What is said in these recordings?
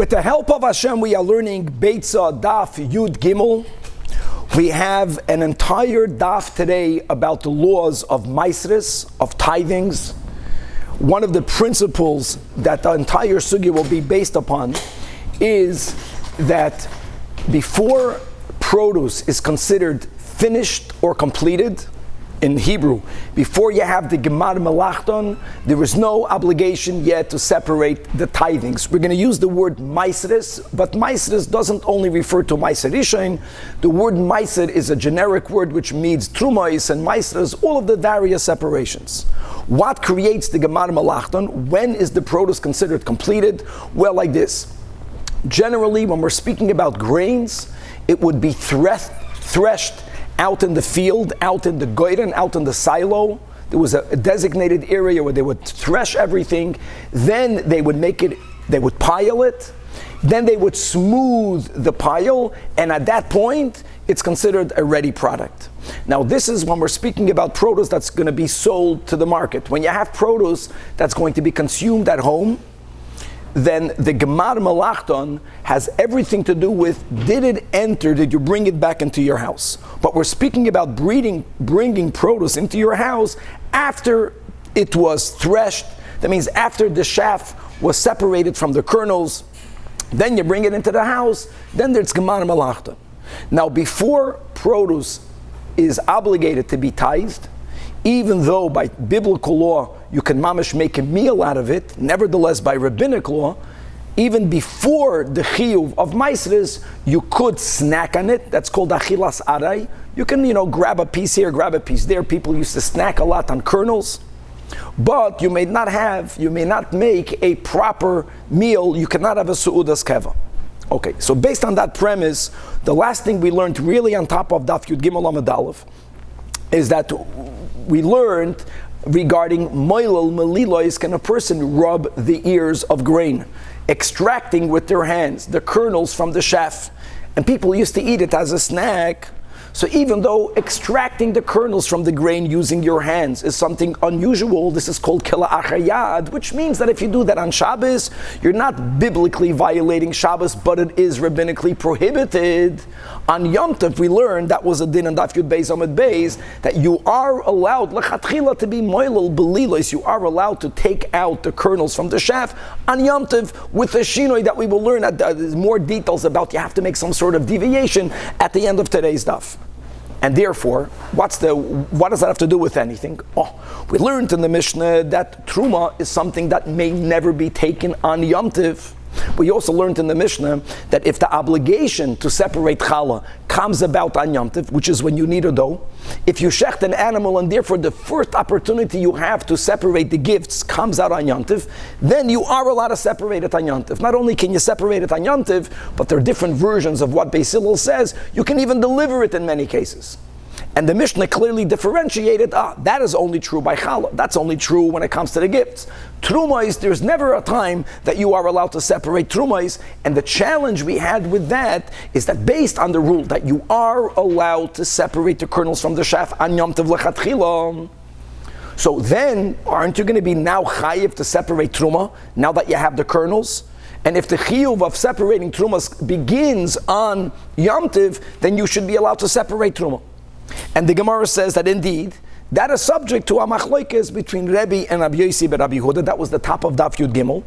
With the help of Hashem, we are learning Beitzah Daf Yud Gimel. We have an entire daf today about the laws of maasros, of tithings. One of the principles that the entire sugya will be based upon is that before produce is considered finished or completed, in Hebrew, before you have the gemar melachton, there is no obligation yet to separate the tithings. We're going to use the word maasros, but maasros doesn't only refer to maaser rishon. The word maaser is a generic word which means trumos and maasros, all of the various separations. What creates the gemar melachton? When is the produce considered completed? Well, like this. Generally, when we're speaking about grains, it would be threshed out in the field, out in the goyren, out in the silo. There was a designated area where they would thresh everything. Then they would they would pile it. Then they would smooth the pile. And at that point, it's considered a ready product. Now, this is when we're speaking about produce that's going to be sold to the market. When you have produce that's going to be consumed at home, then the gemar melachton has everything to do with, did you bring it back into your house? But we're speaking about bringing produce into your house after it was threshed. That means after the chaff was separated from the kernels, then you bring it into the house, then there's gemar melachton. Now, before produce is obligated to be tithed, even though by biblical law you can mamish make a meal out of it, nevertheless by rabbinic law, even before the chiyuv of maasros, you could snack on it. That's called achilas aray. You can, grab a piece here, grab a piece there. People used to snack a lot on kernels, but you may not make a proper meal. You cannot have a su'udas keva. Okay, so based on that premise, the last thing we learned really on top of Daf Yud Gimel Amud Aleph is that we learned regarding moilel melilois, can a person rub the ears of grain, extracting with their hands the kernels from the chaff. And people used to eat it as a snack. So even though extracting the kernels from the grain using your hands is something unusual, this is called kila achayad, which means that if you do that on Shabbos, you're not biblically violating Shabbos, but it is rabbinically prohibited. On Yom Tov, we learned, that was a din on Daf Yud Beis Amud Beis, that you are allowed, lechatchila, to be moilel belilos, you are allowed to take out the kernels from the chaff on Yom Tov with a shinoi that we will learn, there's more details about. You have to make some sort of deviation at the end of today's daf. And therefore, what does that have to do with anything? We learned in the Mishnah that truma is something that may never be taken on Yom Tov. We also learned in the Mishnah that if the obligation to separate challah comes about on Yom Tov, which is when you need a dough, if you shecht an animal and therefore the first opportunity you have to separate the gifts comes out on Yom Tov, then you are allowed to separate it on Yom Tov. Not only can you separate it on Yom Tov, but there are different versions of what Beis Hillel says. You can even deliver it in many cases. And the Mishnah clearly differentiated, that is only true by challah. That's only true when it comes to the gifts. Trumais, there's never a time that you are allowed to separate trumais. And the challenge we had with that is that based on the rule that you are allowed to separate the kernels from the chaff on Yom Tov lechatchila, so then aren't you going to be now chayiv to separate truma now that you have the kernels? And if the chiyuv of separating trumas begins on Yom Tov, then you should be allowed to separate truma. And the Gemara says that indeed, that is subject to a machlokes between Rebbe and Rabbi Yossi ben Rabbi Yehuda. That was the top of Daf Yud Gimel.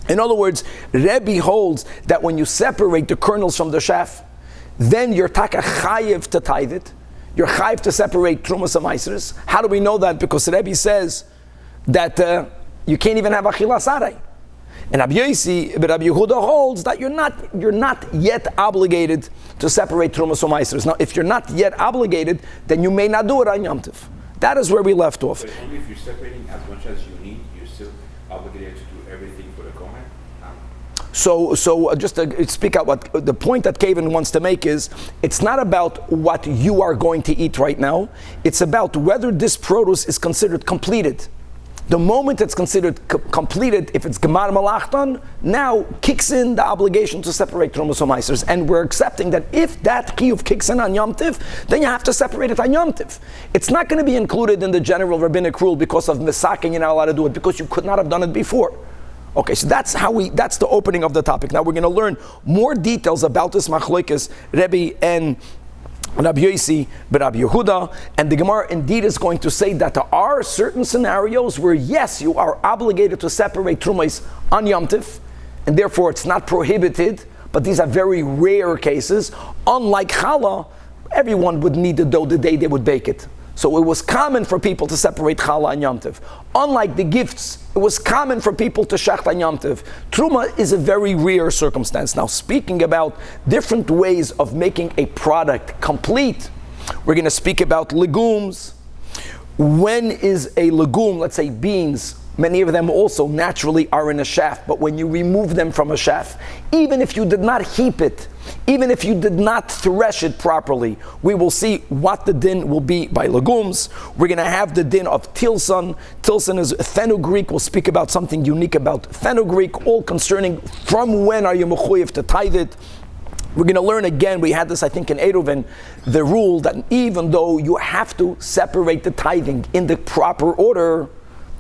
In other words, Rebbe holds that when you separate the kernels from the chaff, then you're taka chayiv to tithe it. You're chayiv to separate trumas and maasros. How do we know that? Because Rebbe says that you can't even have achilas aray. And Rabbi Yossi ben Rabbi Yehuda holds that you're not yet obligated to separate trumas and maasros. Now, if you're not yet obligated, then you may not do it on Yom Tov. That is where we left off. But only if you're separating as much as you need, you're still obligated to do everything for the Kohen? So just to speak out, what the point that Kevin wants to make is, it's not about what you are going to eat right now. It's about whether this produce is considered completed. The moment it's considered completed, if it's gemar melachton, now kicks in the obligation to separate trumas and maasros. And we're accepting that if that chiyuv kicks in on Yom Tov, then you have to separate it on Yom Tov. It's not going to be included in the general rabbinic rule because of misak and you're not allowed to do it, because you could not have done it before. Okay, so that's the opening of the topic. Now we're going to learn more details about this machlokes Rebbe and Rabbi Yossi, but Rabbi Yehuda, and the Gemara indeed is going to say that there are certain scenarios where yes, you are obligated to separate trumos on Yom Tov, and therefore it's not prohibited, but these are very rare cases. Unlike challah, everyone would need the dough the day they would bake it. So it was common for people to separate challah and Yom Tov. Unlike the gifts, it was common for people to shecht on Yom Tov. Truma is a very rare circumstance. Now, speaking about different ways of making a product complete, we're going to speak about legumes. When is a legume, let's say beans, many of them also naturally are in a shaft, but when you remove them from a shaft, even if you did not heap it, even if you did not thresh it properly, we will see what the din will be by legumes. We're going to have the din of tilson. Tilson is fenugreek. We'll speak about something unique about fenugreek, all concerning from when are you mechuyev to tithe it. We're going to learn again, we had this I think in Eruvin, the rule that even though you have to separate the tithing in the proper order,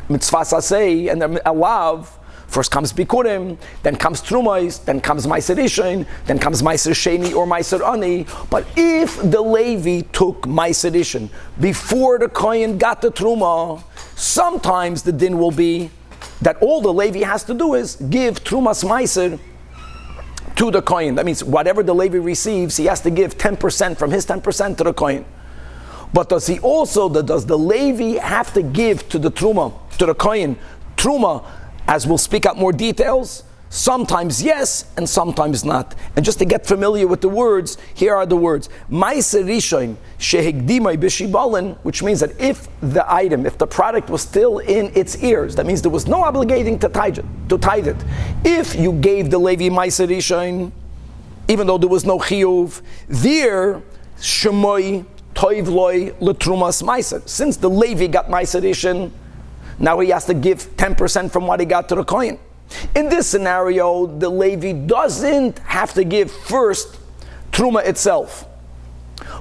mitzvah saseh and then alav, first comes bikurim, then comes trumos, then comes meiser rishon, then comes meiser sheni or meiser ani. But if the Levi took meiser rishon before the kohen got the truma, sometimes the din will be that all the Levi has to do is give trumas meiser to the kohen. That means whatever the Levi receives, he has to give 10% from his 10% to the kohen. But does the Levi have to give to the truma, to the kohen, truma, as we'll speak out more details? Sometimes yes, and sometimes not. And just to get familiar with the words, here are the words. Meiser rishon shehigdimai b'shibalin, which means that if the product was still in its ears, that means there was no obligation to tithe it. If you gave the Levi meiser rishon, even though there was no chiyuv, there shemoi toiv loy letrumas meiser. Since the Levi got meiser rishon, now he has to give 10% from what he got to the kohen. In this scenario, the Levi doesn't have to give first truma itself.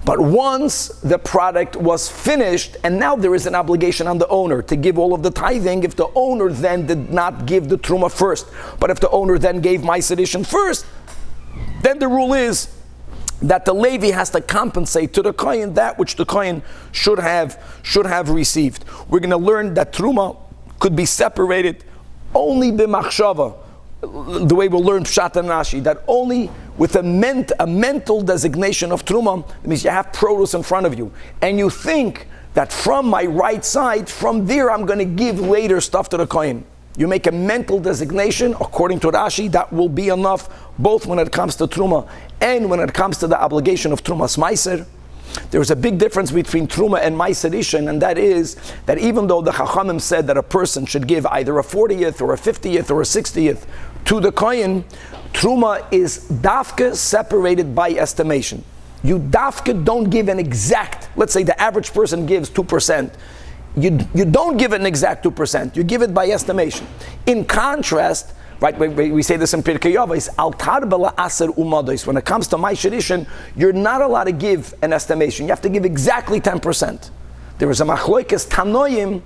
But once the product was finished, and now there is an obligation on the owner to give all of the tithing, if the owner then did not give the truma first, but if the owner then gave meiser rishon first, then the rule is that the Levi has to compensate to the kohen that which the kohen should have received. We're going to learn that truma could be separated only b'machshava, the way we'll learn pshat and Rashi, that only with a mental designation of truma. That means you have produce in front of you, and you think that from my right side, from there I'm going to give later stuff to the kohen. You make a mental designation, according to Rashi, that will be enough, both when it comes to truma and when it comes to the obligation of trumas meiser. There's a big difference between truma and meiser rishon, and that is that even though the Chachamim said that a person should give either a 40th or a 50th or a 60th to the kohen, truma is dafka separated by estimation. You dafka don't give an exact, let's say the average person gives 2%. You don't give it an exact 2%, you give it by estimation. In contrast, right, we say this in Pirkei Avos, al tarbala aser umados. When it comes to meiser rishon, you're not allowed to give an estimation. You have to give exactly 10%. There is a machlokes tanoim,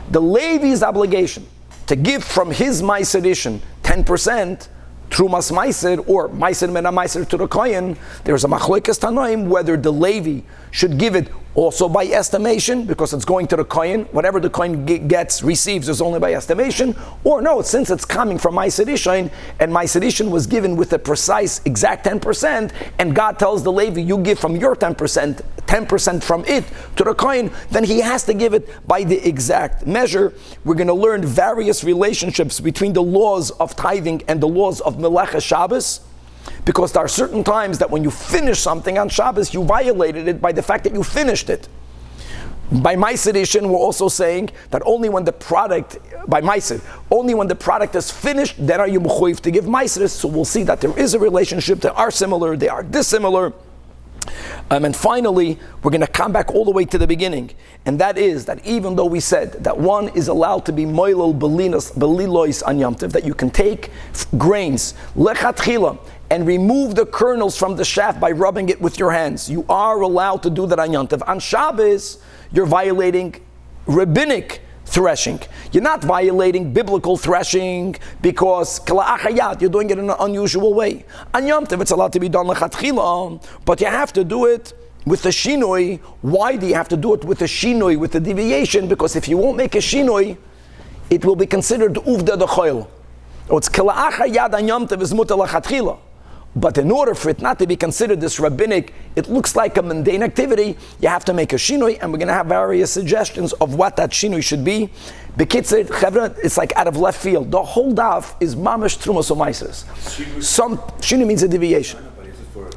the Levi's obligation to give from his meiser rishon 10%, trumas meiser or meiser mena meiser to the kohen. There's a machlokes tanoim whether the Levi should give it also by estimation, because it's going to the kohen. Whatever the kohen receives is only by estimation, or no, since it's coming from meiser rishon, and meiser rishon was given with a precise exact 10%, and God tells the Levi, you give from your 10% from it to the kohen, then he has to give it by the exact measure. We're going to learn various relationships between the laws of tithing and the laws of Melecha Shabbos, because there are certain times that when you finish something on Shabbos, you violated it by the fact that you finished it. By meiser rishon, we're also saying that only when the product, by meiser, only when the product is finished, then are you mechuyev to give meiser. So we'll see that there is a relationship. They are similar, they are dissimilar. And finally, we're going to come back all the way to the beginning, and that is that even though we said that one is allowed to be moilel belilois on Yom Tov, that you can take grains lechatchila and remove the kernels from the shaft by rubbing it with your hands, you are allowed to do that on Yom Tov. On Shabbos, you're violating rabbinic threshing. You're not violating biblical threshing because you're doing it in an unusual way. On Yom Tov, it's allowed to be done lechatchila, but you have to do it with the shinoi. Why do you have to do it with the shinoi, with the deviation? Because if you won't make a shinoi, it will be considered uvda d'choil. It's yad on Yom Tov is mutar lechatchila. But in order for it not to be considered this rabbinic, it looks like a mundane activity, you have to make a shinoi, and we're going to have various suggestions of what that shinoi should be. Bekitzur, chevra, it's like out of left field. The whole daf is mamash trumas omaises. Some shinoi means a deviation. But is it for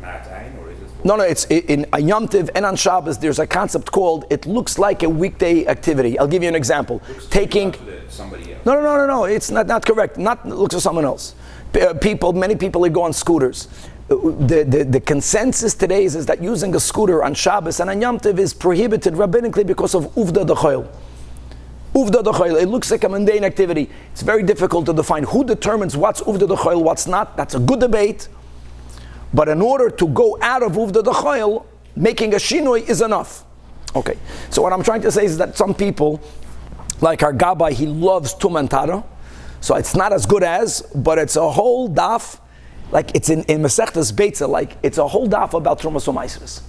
Matayin or is it for... No, it's in a Yom Tiv and on Shabbos. There's a concept called it looks like a weekday activity. I'll give you an example. Taking somebody else. No. It's not correct. Not looks at someone else. Many people that go on scooters. The consensus today is that using a scooter on Shabbos and on Yom Tov is prohibited rabbinically because of uvda d'choil. Uvda d'choil. It looks like a mundane activity. It's very difficult to define who determines what's uvda d'choil, what's not. That's a good debate. But in order to go out of uvda d'choil, making a shinoi is enough. Okay. So what I'm trying to say is that some people, like our Gabbai, he loves Tum and Tara. So it's not as good as, but it's a whole daf, like it's in Masechtas Beitzah, like it's a whole daf about Trumas U'Maisros,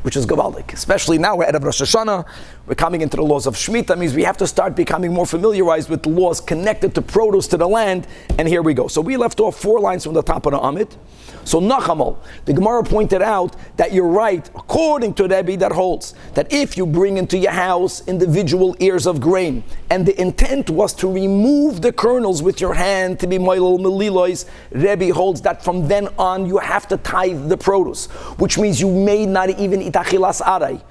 which is gavaldik. Especially now we're out of Rosh Hashanah, we're coming into the laws of Shemitah, means we have to start becoming more familiarized with the laws connected to produce, to the land, and here we go. So we left off 4 lines from the top of the Amid. So Nachamol, the Gemara pointed out that you're right, according to Rebbe, that holds that if you bring into your house individual ears of grain, and the intent was to remove the kernels with your hand to be moilel melilois, Rebbe holds that from then on you have to tithe the produce, which means you may not even eat achilas aray.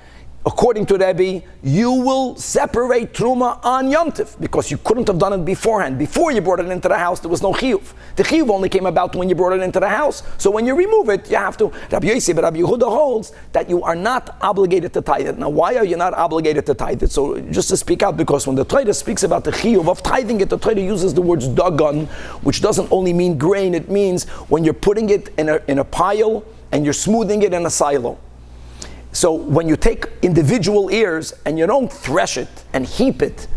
According to Rebbe, you will separate Truma on Yom Tov because you couldn't have done it beforehand. Before you brought it into the house, there was no chiyuv. The chiyuv only came about when you brought it into the house. So when you remove it, you have to. Rabbi Yossi, but Rabbi Yehuda holds that you are not obligated to tithe it. Now, why are you not obligated to tithe it? So just to speak out, because when the Torah speaks about the chiyuv of tithing it, the Torah uses the words dagan, which doesn't only mean grain. It means when you're putting it in a pile and you're smoothing it in a silo. So when you take individual ears and you don't thresh it and heap it,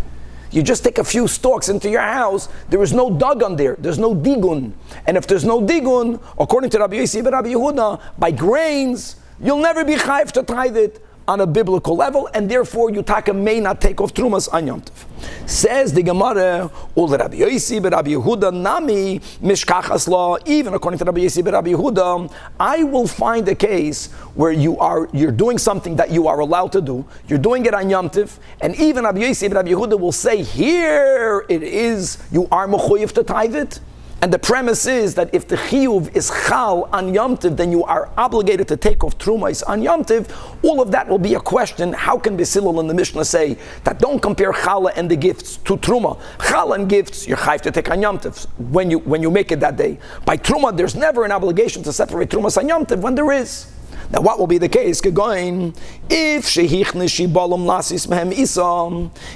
you just take a few stalks into your house, there is no dagan there, there's no digun. And if there's no digun, according to Rabbi Yossi and Rabbi Yehuda, by grains, you'll never be chayiv to tithe it on a biblical level, and therefore Yutaka may not take off Trumas on Yom Tov. Says the Gemara, Ul Rabbi Yossi but Rabbi Yehuda Nami Mishkachas Law. Even according to Rabbi Yossi but Rabbi Yehuda, I will find a case where you're doing something that you are allowed to do. You're doing it on Yom Tov, and even Rabbi Yossi but Rabbi Yehuda will say, here it is, you are mechuyev to tithe it. And the premise is that if the chiyuv is chal on Yom Tov, then you are obligated to take off trumais on Yom Tov. All of that will be a question. How can Besilul in the Mishnah say that don't compare challah and the gifts to truma? Challah and gifts, you're chayv to take on Yom Tov when you make it that day. By truma, there's never an obligation to separate trumas on Yom Tov when there is. Now, what will be the case?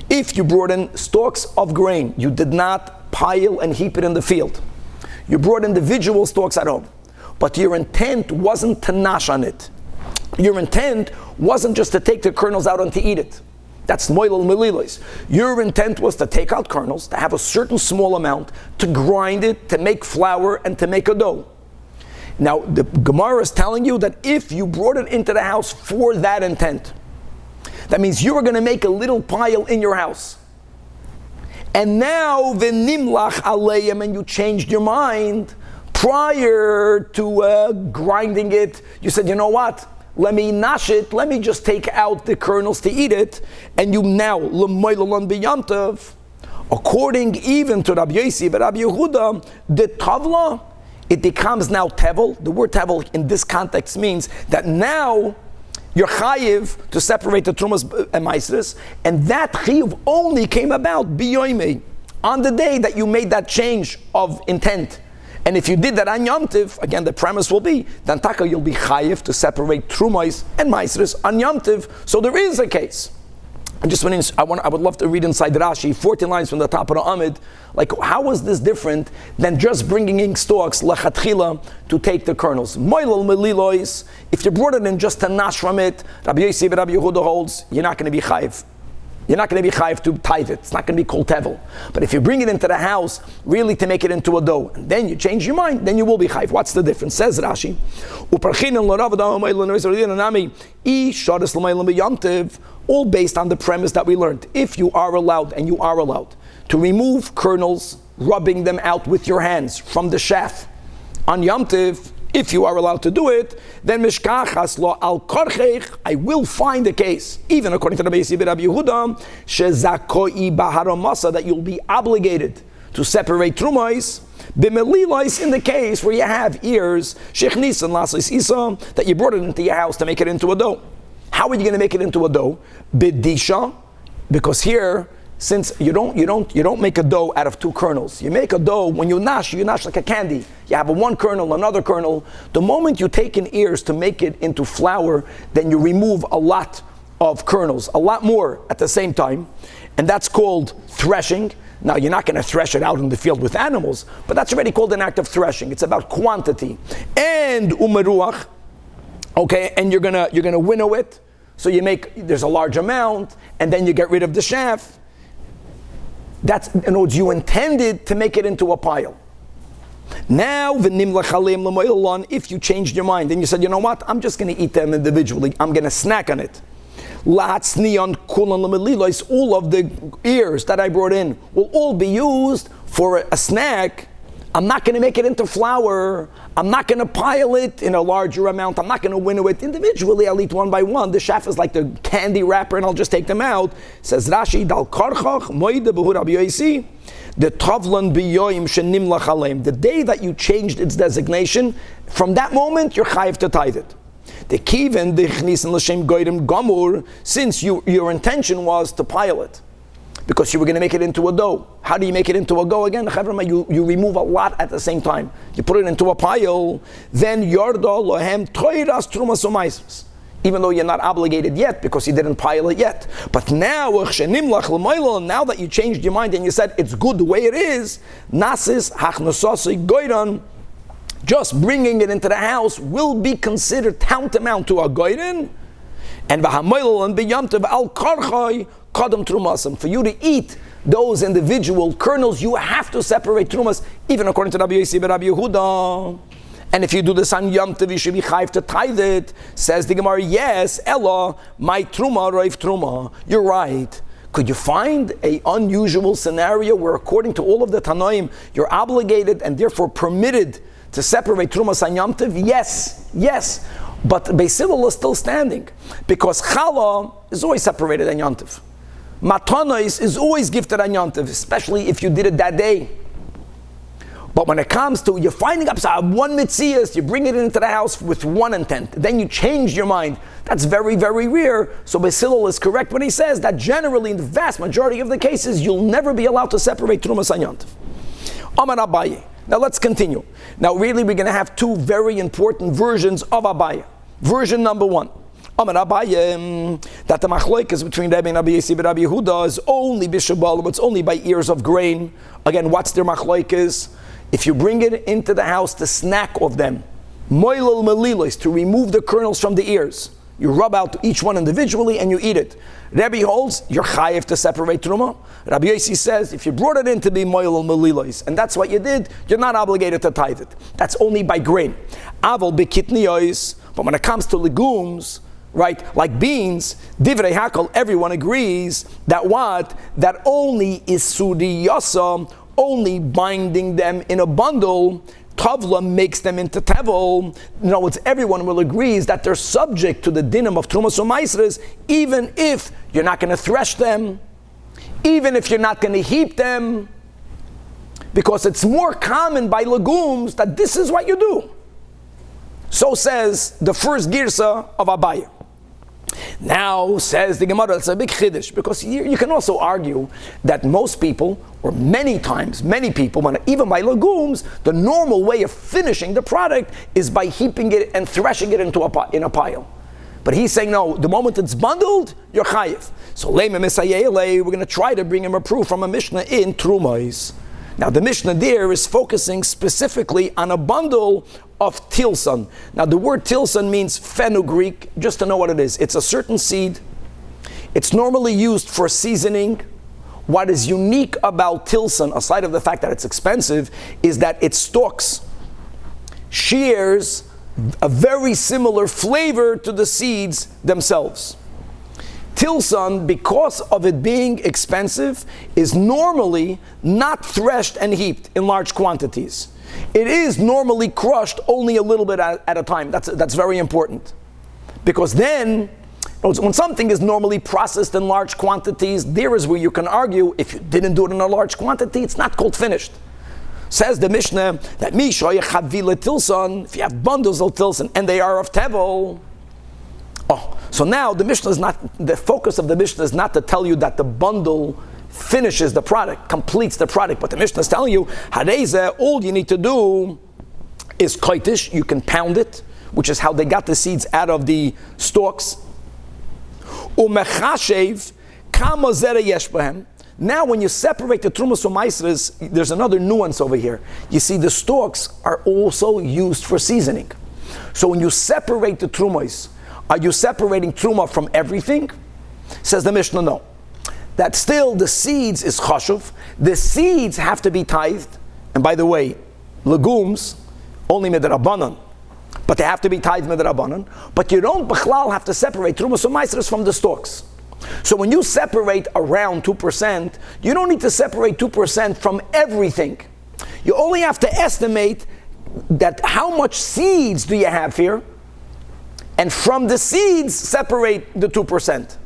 If you brought in stalks of grain, you did not pile and heap it in the field. You brought individual stalks at home, but your intent wasn't to nash on it. Your intent wasn't just to take the kernels out and to eat it. That's moilel melilos. Your intent was to take out kernels, to have a certain small amount, to grind it, to make flour, and to make a dough. Now, the Gemara is telling you that if you brought it into the house for that intent, that means you were going to make a little pile in your house. And now, v'nimlach aleim, and you changed your mind prior to grinding it. You said, you know what? Let me nash it. Let me just take out the kernels to eat it. And you now, l'moilolon b'yom tov, according even to Rabbi Yossi but Rabbi Yehuda, the tavla, it becomes now tevel. The word tevel in this context means that now you're chayiv to separate the trumas and maisros, and that chayiv only came about biyoimei, on the day that you made that change of intent. And if you did that on Yom Tov, again the premise will be, then taka you'll be chayiv to separate trumas and maisros on Yom Tov. So there is a case. I would love to read inside Rashi, 14 lines from the top of the Amid, like how is this different than just bringing in stalks, lechatchila, to take the kernels? Moilel melilois, if you brought it in just to nash from it, Rabbi Yossi but Rabbi Yehuda holds, you're not going to be chayiv. you're not going to be chayiv to tithe it. It's not going to be kol tevel. But if you bring it into the house, really to make it into a dough, and then you change your mind, then you will be chayiv. What's the difference? Says Rashi, all based on the premise that we learned. If you are allowed, and you are allowed, to remove kernels, rubbing them out with your hands from the shaft on Yom Tiv, if you are allowed to do it, then mishkachas lo al korchech, I will find a case, even according to the Beitzah Rabbi Yehuda, shezakoi baharamasa, that you'll be obligated to separate trumais, b'melilais, in the case where you have ears, shechnisan lasis isa, that you brought it into your house to make it into a dough. How are you going to make it into a dough? B'disha, because here, since you don't make a dough out of two kernels. You make a dough, when you nash like a candy. You have one kernel, another kernel. The moment you take in ears to make it into flour, then you remove a lot of kernels, a lot more at the same time. And that's called threshing. Now, you're not going to thresh it out in the field with animals, but that's already called an act of threshing. It's about quantity. And umeruach, okay, and you're gonna winnow it. So there's a large amount, and then you get rid of the chaff. That's, in other words, you intended to make it into a pile. Now, if you changed your mind and you said, you know what, I'm just going to eat them individually, I'm going to snack on it. All of the ears that I brought in will all be used for a snack. I'm not going to make it into flour. I'm not going to pile it in a larger amount. I'm not going to winnow it individually. I'll eat one by one. The chaff is like the candy wrapper, and I'll just take them out. Says Rashi, Dal Karchach, Moide Behur Rabbi Yosi, the Tavlan Biyoim Shenim Lachalem. The day that you changed its designation, from that moment, you're chayiv to tithe it. The Kiven, the Chnisin L'Shem Goyim Gamur, since your intention was to pile it, because you were going to make it into a dough. How do you make it into a dough again? You remove a lot at the same time. You put it into a pile, then Yarda Lohem Toiras Trumas Umaisras. Even though you're not obligated yet because you didn't pile it yet. But now, now that you changed your mind and you said it's good the way it is, Nasis Hachnasasi Goyran, just bringing it into the house will be considered tantamount to a Goyran. And Vahamoil and B'yamtev Al Karchai Kadam Trumasam. For you to eat those individual kernels, you have to separate Trumas, even according to Rabbi Yosi and Rabbi Yehuda. And if you do this on Yom Tov, you should be chayiv to tithe it. Says the Gemara, yes, Ella, my Truma, Raif Truma. You're right. Could you find an unusual scenario where, according to all of the Tanoim, you're obligated and therefore permitted to separate Trumas on Yom Tov? Yes. But Beis Hillel is still standing, because Chala is always separated on Yom Tov. Matanos is always gifted on Yom Tov, especially if you did it that day. But when it comes to you're finding up one mitzias, you bring it into the house with one intent, then you change your mind. That's very, very rare. So Beis Hillel is correct when he says that generally, in the vast majority of the cases, you'll never be allowed to separate Trumas on Yom Tov. Amar Abaye. Now let's continue. Now really we're going to have two very important versions of Abaye. Version number one. Amar Abaye, that the machloikas between Rabbi and Rabbi Yosi and Rabbi Yehuda is only b'shabal, it's only by ears of grain. Again, what's their machloikas? If you bring it into the house to snack off them, moilel melilos, to remove the kernels from the ears, you rub out each one individually and you eat it. Rabbi holds, you're chayiv to separate truma. Rabbi Yosi says, if you brought it in to be moilel melilos, and that's what you did, you're not obligated to tithe it. That's only by grain. Aval bekitniyos, but when it comes to legumes, right, like beans, divrei hakol, everyone agrees that what? That only is suriyasa, only binding them in a bundle, Tavla makes them into tevel. In other words, everyone will agree that they're subject to the dinim of Trumas Umaisres, even if you're not going to thresh them, even if you're not going to heap them, because it's more common by legumes that this is what you do. So says the first girsa of Abaye. Now, says the Gemara, it's a big chiddush, because you can also argue that most people, or many times, many people, even by legumes, the normal way of finishing the product is by heaping it and threshing it in a pile. But he's saying, no, the moment it's bundled, you're chayiv. So, we're going to try to bring him a proof from a Mishnah in Trumais. Now, the Mishnah there is focusing specifically on a bundle of tilson. Now, the word tilson means fenugreek, just to know what it is. It's a certain seed. It's normally used for seasoning. What is unique about tilson, aside of the fact that it's expensive, is that its stalks shares a very similar flavor to the seeds themselves. Tilson, because of it being expensive, is normally not threshed and heaped in large quantities. It is normally crushed only a little bit at a time. That's very important. Because then, when something is normally processed in large quantities, there is where you can argue, if you didn't do it in a large quantity, it's not called finished. Says the Mishnah that tilson, if you have bundles of tilson and they are of tevel. So now the Mishnah is not, the focus of the Mishnah is not to tell you that the bundle finishes the product, completes the product, but the Mishnah is telling you, hareze, all you need to do is koitish, you can pound it, which is how they got the seeds out of the stalks. Umechashev, kama zera yesh bahem. Now when you separate the trumas from maisres, there's another nuance over here. You see, the stalks are also used for seasoning. So when you separate the trumas, are you separating truma from everything? Says the Mishnah, no. That still the seeds is chashuv. The seeds have to be tithed. And by the way, legumes, only midrabanan. But they have to be tithed midrabanan. But you don't b'chlal have to separate trumas from maisres from the stalks. So when you separate around 2%, you don't need to separate 2% from everything. You only have to estimate that how much seeds do you have here, and from the seeds separate the 2%.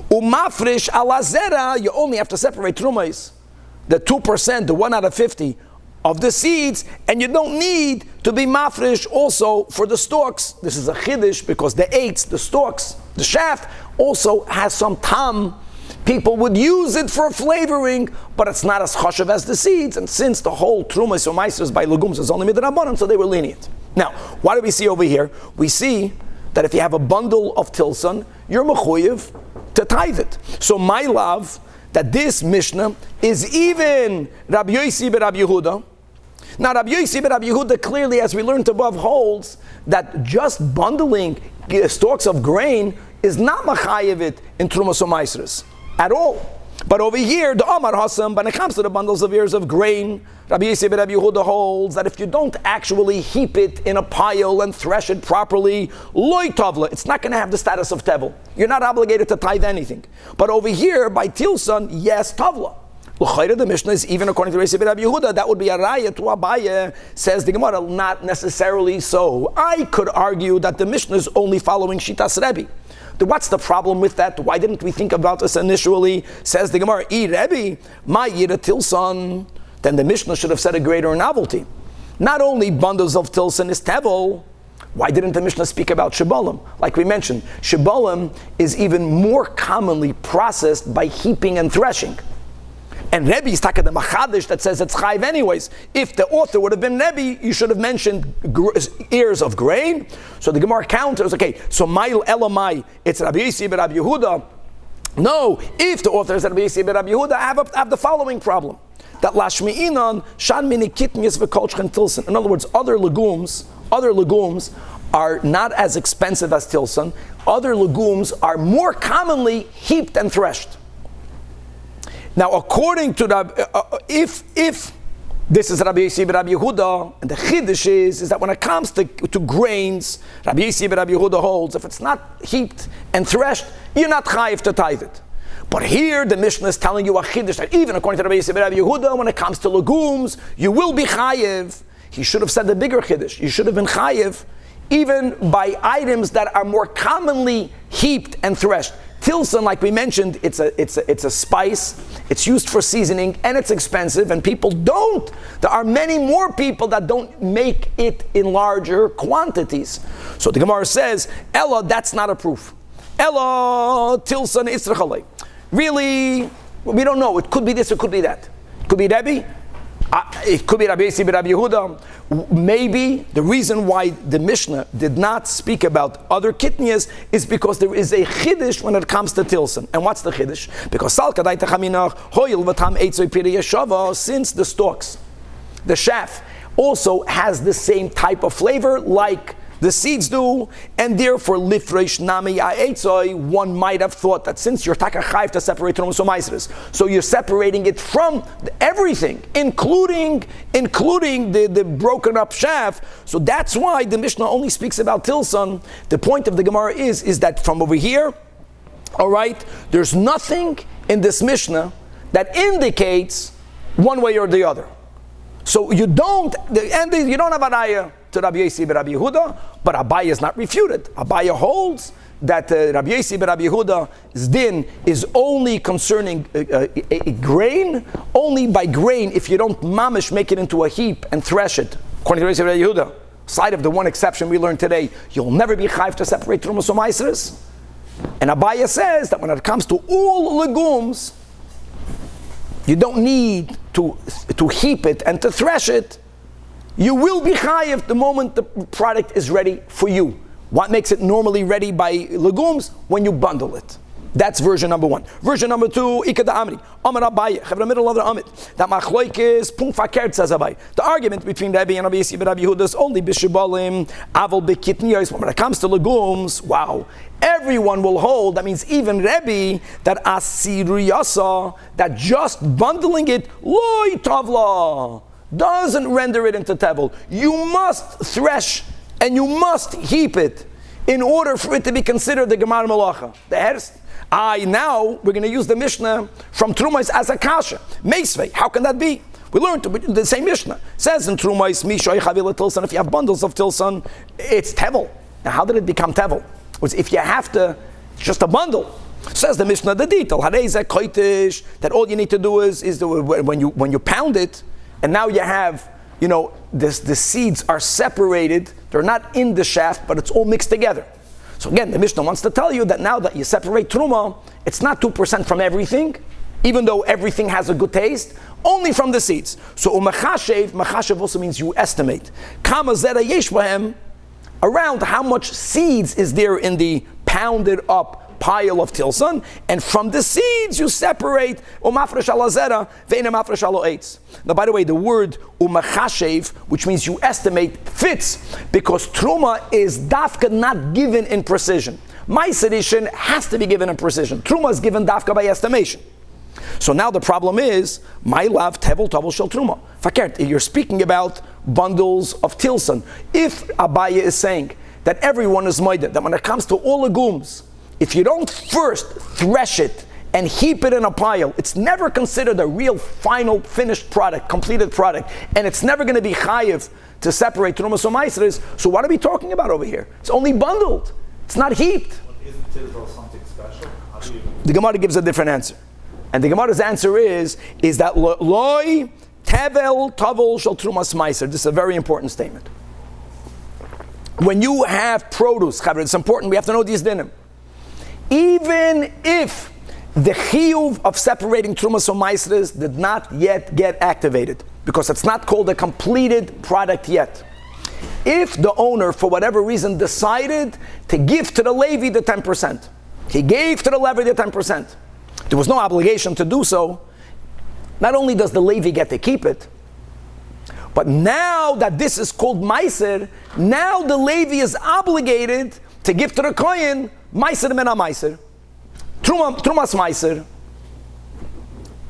Umafrish ala zera, you only have to separate trumais, the 2%, the 1 out of 50 of the seeds, and you don't need to be mafrish also for the stalks. This is a chiddush because the eights, the stalks, the shaft also has some tam. People would use it for flavoring, but it's not as chashav as the seeds. And since the whole trumas or maisers by legumes is only midrabanan, so they were lenient. Now, what do we see over here? We see that if you have a bundle of tilson, you're mechuyev to tithe it. So my love, that this Mishnah is even Rabbi Yossi ben Rabbi Yehuda. Now Rabbi Yossi ben Rabbi Yehuda clearly, as we learned above, holds that just bundling stalks of grain is not machayev it in trumas or maisers at all. But over here, the Amar Hassan, when it comes to the bundles of ears of grain, Rabbi Yossi ben Rabbi Yehuda holds that if you don't actually heap it in a pile and thresh it properly, loy tavla, it's not going to have the status of tevel. You're not obligated to tithe anything. But over here, by tilson, yes, tavla. L'chayra, the Mishnah is even according to Rabbi Yossi ben Rabbi Yehuda, that would be a raya to Abaye, says the Gemara, not necessarily so. I could argue that the Mishnah is only following Shitas Rebbe. What's the problem with that? Why didn't we think about this initially? Says the Gemara, Rebbe, my yira tilson. Then the Mishnah should have said a greater novelty. Not only bundles of tilson is tevel, why didn't the Mishnah speak about shibolim? Like we mentioned, shibolim is even more commonly processed by heaping and threshing. And Rebbe is talking the machadish that says it's chayv anyways. If the author would have been Rebbe, you should have mentioned ears of grain. So the Gemara counters, okay, so Ma'il Elamai, it's Rabbi Yossi ben Rabbi Yehuda. No, if the author is Rabbi Yossi ben Rabbi Yehuda, I have the following problem. That lashmi'inan shan mini kitnius v'kolchchen tilson. In other words, other legumes are not as expensive as tilson. Other legumes are more commonly heaped and threshed. Now, according to the, if this is Rabbi Yossi ben Rabbi Yehuda, and the chiddush is that when it comes to grains, Rabbi Yossi ben Rabbi Yehuda holds, if it's not heaped and threshed, you're not chayiv to tithe it. But here, the Mishnah is telling you a chiddush that even according to Rabbi Yossi ben Rabbi Yehuda, when it comes to legumes, you will be chayiv. He should have said the bigger chiddush. You should have been chayiv, even by items that are more commonly heaped and threshed. Tilson, like we mentioned, it's a spice. It's used for seasoning, and it's expensive. And people don't. There are many more people that don't make it in larger quantities. So the Gemara says, "Ella, that's not a proof. Ella Tilson Israchalei." Really, we don't know. It could be this. It could be that. It could be Rebbe. It could be Rabbi Yossi ben Rabbi Yehuda. Maybe the reason why the Mishnah did not speak about other kitnias is because there is a chiddush when it comes to tilson. And what's the chiddush? Because since the stalks, the shaft, also has the same type of flavor like The seeds do, and therefore lifresh nami ha'etzoi, one might have thought that since you're taka chayv to separate trumas u'maasros, so you're separating it from everything, including the broken up shaft. So that's why the Mishnah only speaks about tilson. The point of the Gemara is that from over here, all right, there's nothing in this Mishnah that indicates one way or the other. So you don't have Aliyah to Rabbi Yossi ben Rabbi Yehuda, but Abaye is not refuted. Abaye holds that Rabbi Yossi ben Rabbi Yehuda's din is only concerning a grain, only by grain if you don't mamish make it into a heap and thresh it. According to Rabbi Yossi ben Rabbi Yehuda, side of the one exception we learned today, you'll never be chayv to separate trumas u'maasros. And Abaye says that when it comes to all legumes, you don't need to heap it and to thresh it. You will be chayiv the moment the product is ready for you. What makes it normally ready by legumes? When you bundle it. That's version number one. Version number two, Ikad Amri, Amar Abaye, Chavra middle of the Amit. That Machloikis, Pum Fakert says Abaye. The argument between Rabbi and Rabbi Yossi ben Rabbi Yehuda is only Bishibalim, Aval Bekitniyos. When it comes to legumes, wow. Everyone will hold, that means even Rebbe, that asiriyasa, that just bundling it, loy tavla, doesn't render it into tevel. You must thresh and you must heap it in order for it to be considered the Gemar Malacha, the herst. Now we're going to use the Mishnah from Trumais as a kasha. Meisvei, how can that be? We learned the same Mishnah. It says in Trumais, Mishoy Chavila Tilson, if you have bundles of Tilson, it's tevel. Now how did it become tevel? If you have to, it's just a bundle. Says the Mishnah, the detail, that all you need to do is when you pound it, and now you have, the seeds are separated, they're not in the shaft, but it's all mixed together. So again, the Mishnah wants to tell you that now that you separate truma, it's not 2% from everything, even though everything has a good taste, only from the seeds. So machashev also means you estimate. Kama zera yesh bahem, around how much seeds is there in the pounded up pile of tilson, and from the seeds you separate umafresh ala zera ve'ena mafresh ala eitz. Now, by the way, the word umachashev, which means you estimate, fits because truma is dafka not given in precision. Ma'aser has to be given in precision. Truma is given dafka by estimation. So now the problem is, my love tevel tavel shel truma. Fakert, you're speaking about bundles of tilson. If Abaye is saying that everyone is moided, that when it comes to all legumes, if you don't first thresh it and heap it in a pile, it's never considered a real final finished product, completed product, and it's never going to be chayiv to separate trumas u'maasros. So what are we talking about over here? It's only bundled. It's not heaped. Isn't tilson something special? The Gemara gives a different answer. And the Gemara's answer is that loy tevel tavel shel trumas meiser. This is a very important statement. When you have produce, it's important, we have to know these dinim. Even if the chiyuv of separating trumas u'maasros did not yet get activated, because it's not called a completed product yet. If the owner, for whatever reason, decided to give to the Levi the 10%, he gave to the Levi the 10%. There was no obligation to do so. Not only does the Levi get to keep it, but now that this is called Meiser, now the Levi is obligated to give to the Kohen Meiser mena Meiser. Trumas Meiser.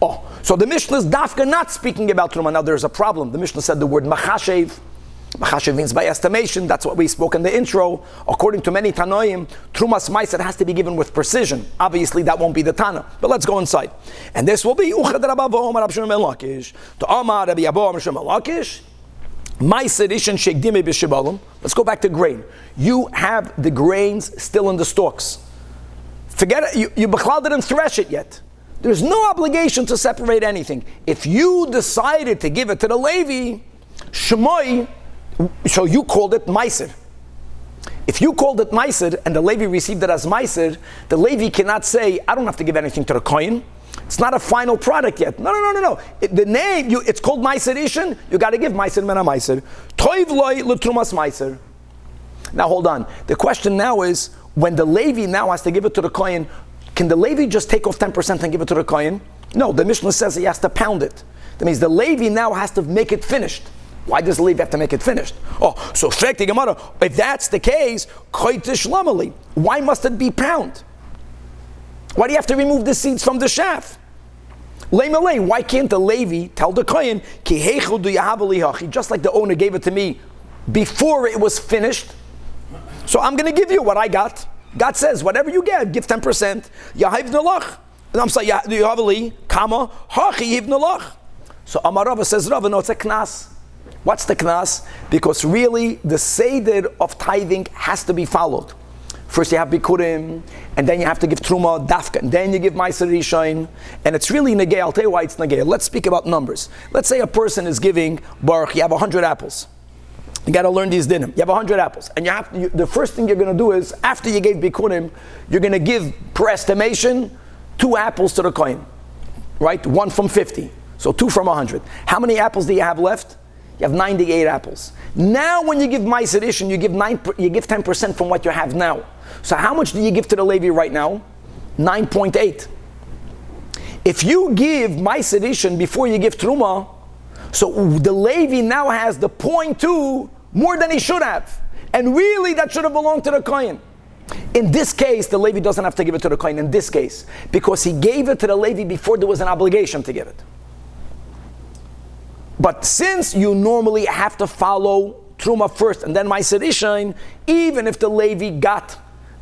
Oh, so the Mishnah is dafka not speaking about Truma. Now there's a problem. The Mishnah said the word Machashev. Machashev means by estimation. That's what we spoke in the intro. According to many Tanoim, Trumas Meiser has to be given with precision. Obviously that won't be the Tana. But let's go inside. And this will be Uchad Rabavo Omar Rabshim Melakish. To Omar Rabbi Yabo Rabshim Melakish. Meiser Ishin Shekdime B'Shibalim. Let's go back to grain. You have the grains still in the stalks. Forget it. You Bechlal didn't thresh it yet. There's no obligation to separate anything. If you decided to give it to the Levi, Shemoi, so you called it Meiser. If you called it Meiser and the Levi received it as Meiser, the Levi cannot say, I don't have to give anything to the Kohen. It's not a final product yet. No. The name, it's called Meiser Ishin, you got to give Meiser Mena Meiser. Toiv loy l'trumas Meiser. Now hold on. The question now is, when the Levi now has to give it to the Kohen, can the Levi just take off 10% and give it to the Kohen? No, the Mishnah says he has to pound it. That means the Levi now has to make it finished. Why does the Levi have to make it finished? Oh, so if that's the case, why must it be pound? Why do you have to remove the seeds from the shaft? Why can't the Levi tell the Kohen, just like the owner gave it to me before it was finished, so I'm going to give you what I got. God says, whatever you get, give 10%. I'm saying, so Amarava says, Rava, no, it's a knas. What's the knas? Because really, the seder of tithing has to be followed. First you have bikurim, and then you have to give truma, dafka, and then you give ma'aser rishon, and it's really negay. I'll tell you why it's negay. Let's speak about numbers. Let's say a person is giving baruch. You have 100 apples. You got to learn these dinim. You have 100 apples, and the first thing you're going to do is after you gave bikurim, you're going to give per estimation 2 apples to the kohen, right? 1 from 50, so 2 from 100. How many apples do you have left? You have 98 apples. Now, when you give ma'aser rishon, you give 10% from what you have now. So how much do you give to the Levi right now? 9.8. If you give ma'aser rishon before you give truma, so the Levi now has the 0.2 more than he should have. And really that should have belonged to the Kohen. In this case, the Levi doesn't have to give it to the Kohen in this case, because he gave it to the Levi before there was an obligation to give it. But since you normally have to follow truma first and then ma'aser rishon, even if the Levi got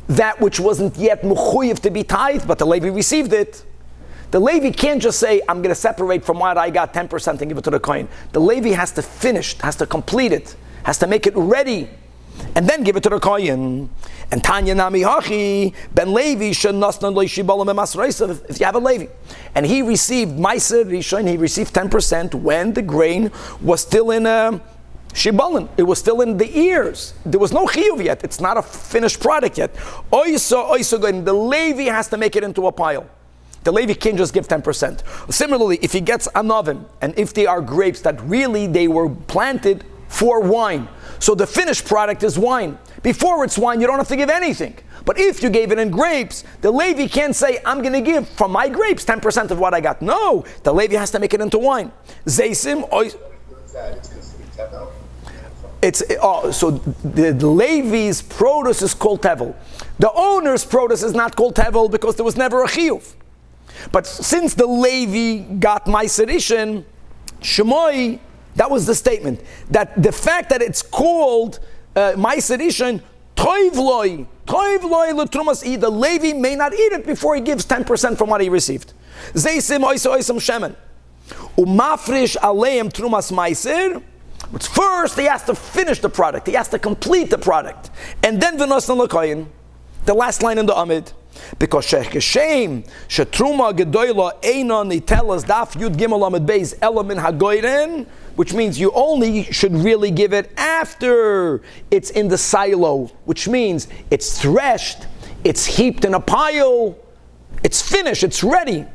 that which wasn't yet mechuyev to be tithed, but the Levi received it, the Levi can't just say, I'm going to separate from what I got 10% and give it to the Kohen. The Levi has to finish, has to complete it, has to make it ready, and then give it to the Kohen. And Tanya Nami Hachi, Ben Levi, if you have a Levi, and he received Ma'aser Rishon, he received 10% when the grain was still in Shibalin. It was still in the ears. There was no chiyuv yet. It's not a finished product yet. The Levi has to make it into a pile. The Levi can't just give 10%. Similarly, if he gets an oven, and if they are grapes that really they were planted for wine, so the finished product is wine. Before it's wine, you don't have to give anything. But if you gave it in grapes, the Levi can't say, I'm going to give from my grapes 10% of what I got. No, the Levi has to make it into wine. Zeisim, so the Levi's produce is called tevel. The owner's produce is not called tevel because there was never a chiyuv. But since the Levi got ma'aser rishon, Shemoi, that was the statement. That the fact that it's called ma'aser rishon, toiv loy l'trumas, the Levi may not eat it before he gives 10% from what he received. Zeisim oisam shemen. Umafrish aleim trumas ma'aser. But first he has to finish the product. He has to complete the product. And then v'nosna l'koyin. The last line in the Amid. Because shekeshem shetruma gedoyla einon nitelas daf yud gimel amid beis elamin hagoyren, which means you only should really give it after it's in the silo, which means it's threshed, it's heaped in a pile, it's finished, it's ready.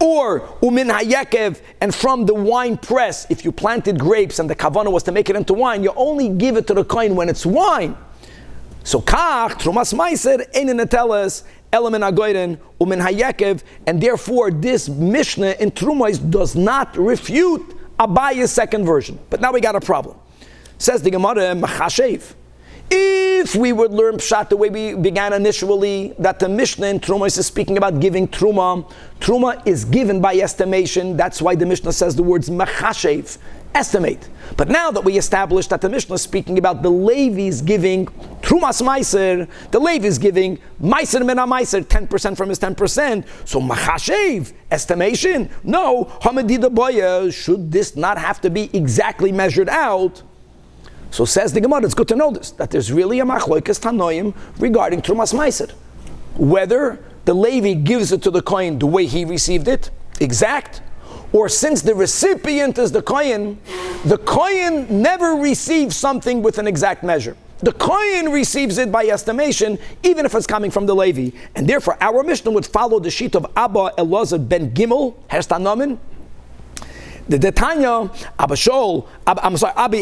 Or umin hayekev, and from the wine press, if you planted grapes and the kavanah was to make it into wine, you only give it to the kohen when it's wine. So kach trumas ma'aser einin netelas elamin hagoyren umin hayekev, and therefore this Mishnah in Trumos does not refute Abaya's second version. But now we got a problem. Says the Gemara, machashev. If we would learn pshat the way we began initially, that the Mishnah in Trumos is speaking about giving truma. Truma is given by estimation. That's why the Mishnah says the words machashev, estimate. But now that we established that the Mishnah is speaking about the Levi's giving trumas ma'aser, the Levi is giving ma'aser min ha'ma'aser, 10% from his 10%. So machashev, estimation. No, hamedida boya, should this not have to be exactly measured out? So says the Gemara, it's good to know this, that there's really a machloikas tanoim regarding trumas ma'aser. Whether the Levi gives it to the kohen the way he received it, exact, or since the recipient is the kohen never receives something with an exact measure. The kohen receives it by estimation, even if it's coming from the Levi. And therefore, our Mishnah would follow the sheet of Abba Elazar ben Gimel, Herstanomen. The Tanya, Abi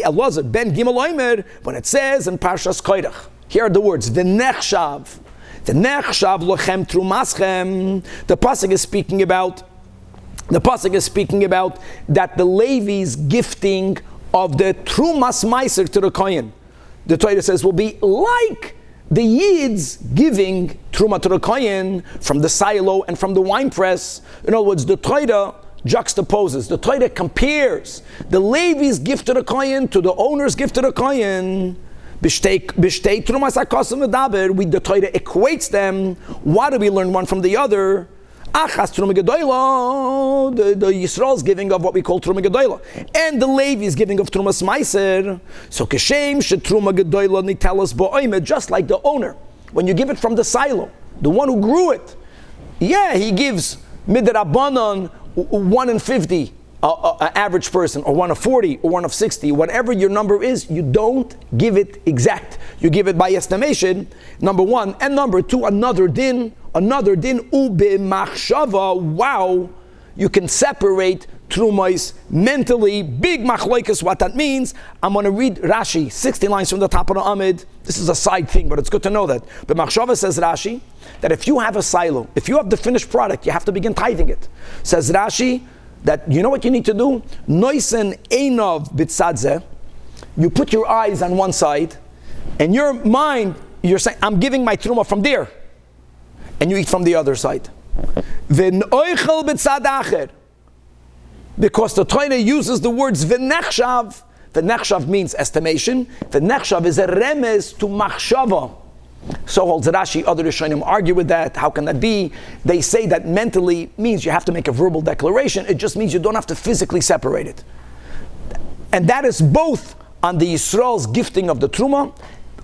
Elazar ben Gimel Omer, when it says in Parshas Koirach, here are the words, V'nechshav lochem trumaschem. The pasuk is speaking about that the Levi's gifting of the Trumas Meiser to the Kohen, the Torah says, will be like the Yid's giving Truma to the Kohen from the silo and from the wine press. In other words, the Torah juxtaposes, the Torah compares the Levi's gift to the Kohen to the owner's gift to the Kohen. The Torah equates them. Why do we learn one from the other? Achas Truma Gedoyla, the Yisrael's giving of what we call Truma Gedoyla, and the Levi is giving of Trumas Meiser. So Keshem she Truma Gedoyla nitelas bo'omed, just like the owner, when you give it from the silo, the one who grew it, yeah, he gives midrabanan 1 in 50, an average person, or 1 of 40, or 1 of 60, whatever your number is, you don't give it exact. You give it by estimation, number one. And number two, another din, ube machshava, wow, you can separate trumais mentally, big machloikas, what that means. I'm going to read Rashi, 60 lines from the top of the Amid. This is a side thing, but it's good to know that. But machshava says Rashi, that if you have a silo, if you have the finished product, you have to begin tithing it. Says Rashi, that you know what you need to do? Noisen einov bitzadze. You put your eyes on one side, and your mind, you're saying, I'm giving my truma from there. And you eat from the other side. V'noichel bitzad acher. Because the Torah uses the words v'nechshav. V'nechshav means estimation. V'nechshav is a remez to machshava. So holds Rashi, other Rishonim argue with that. How can that be? They say that mentally means you have to make a verbal declaration. It just means you don't have to physically separate it. And that is both on the Yisrael's gifting of the Truma,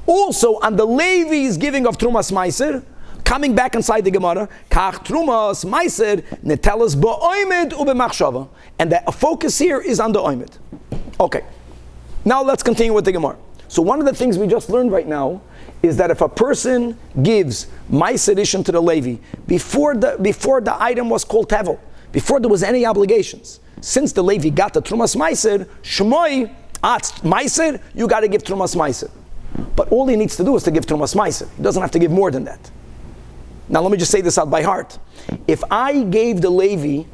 also on the Levi's giving of Trumas Meiser. Coming back inside the Gemara, Kach Trumas Meiser netelas bo'omed ubemachshava. And the focus here is on the oimed. Okay, now let's continue with the Gemara. So one of the things we just learned right now is that if a person gives Meiser Rishon to the Levi before the item was called Tevel, before there was any obligations, since the Levi got the Trumas Meiser, Shmoi Atz Meiser, you got to give Trumas Meiser. But all he needs to do is to give Trumas Meiser. He doesn't have to give more than that. Now let me just say this out by heart. If I gave the Levi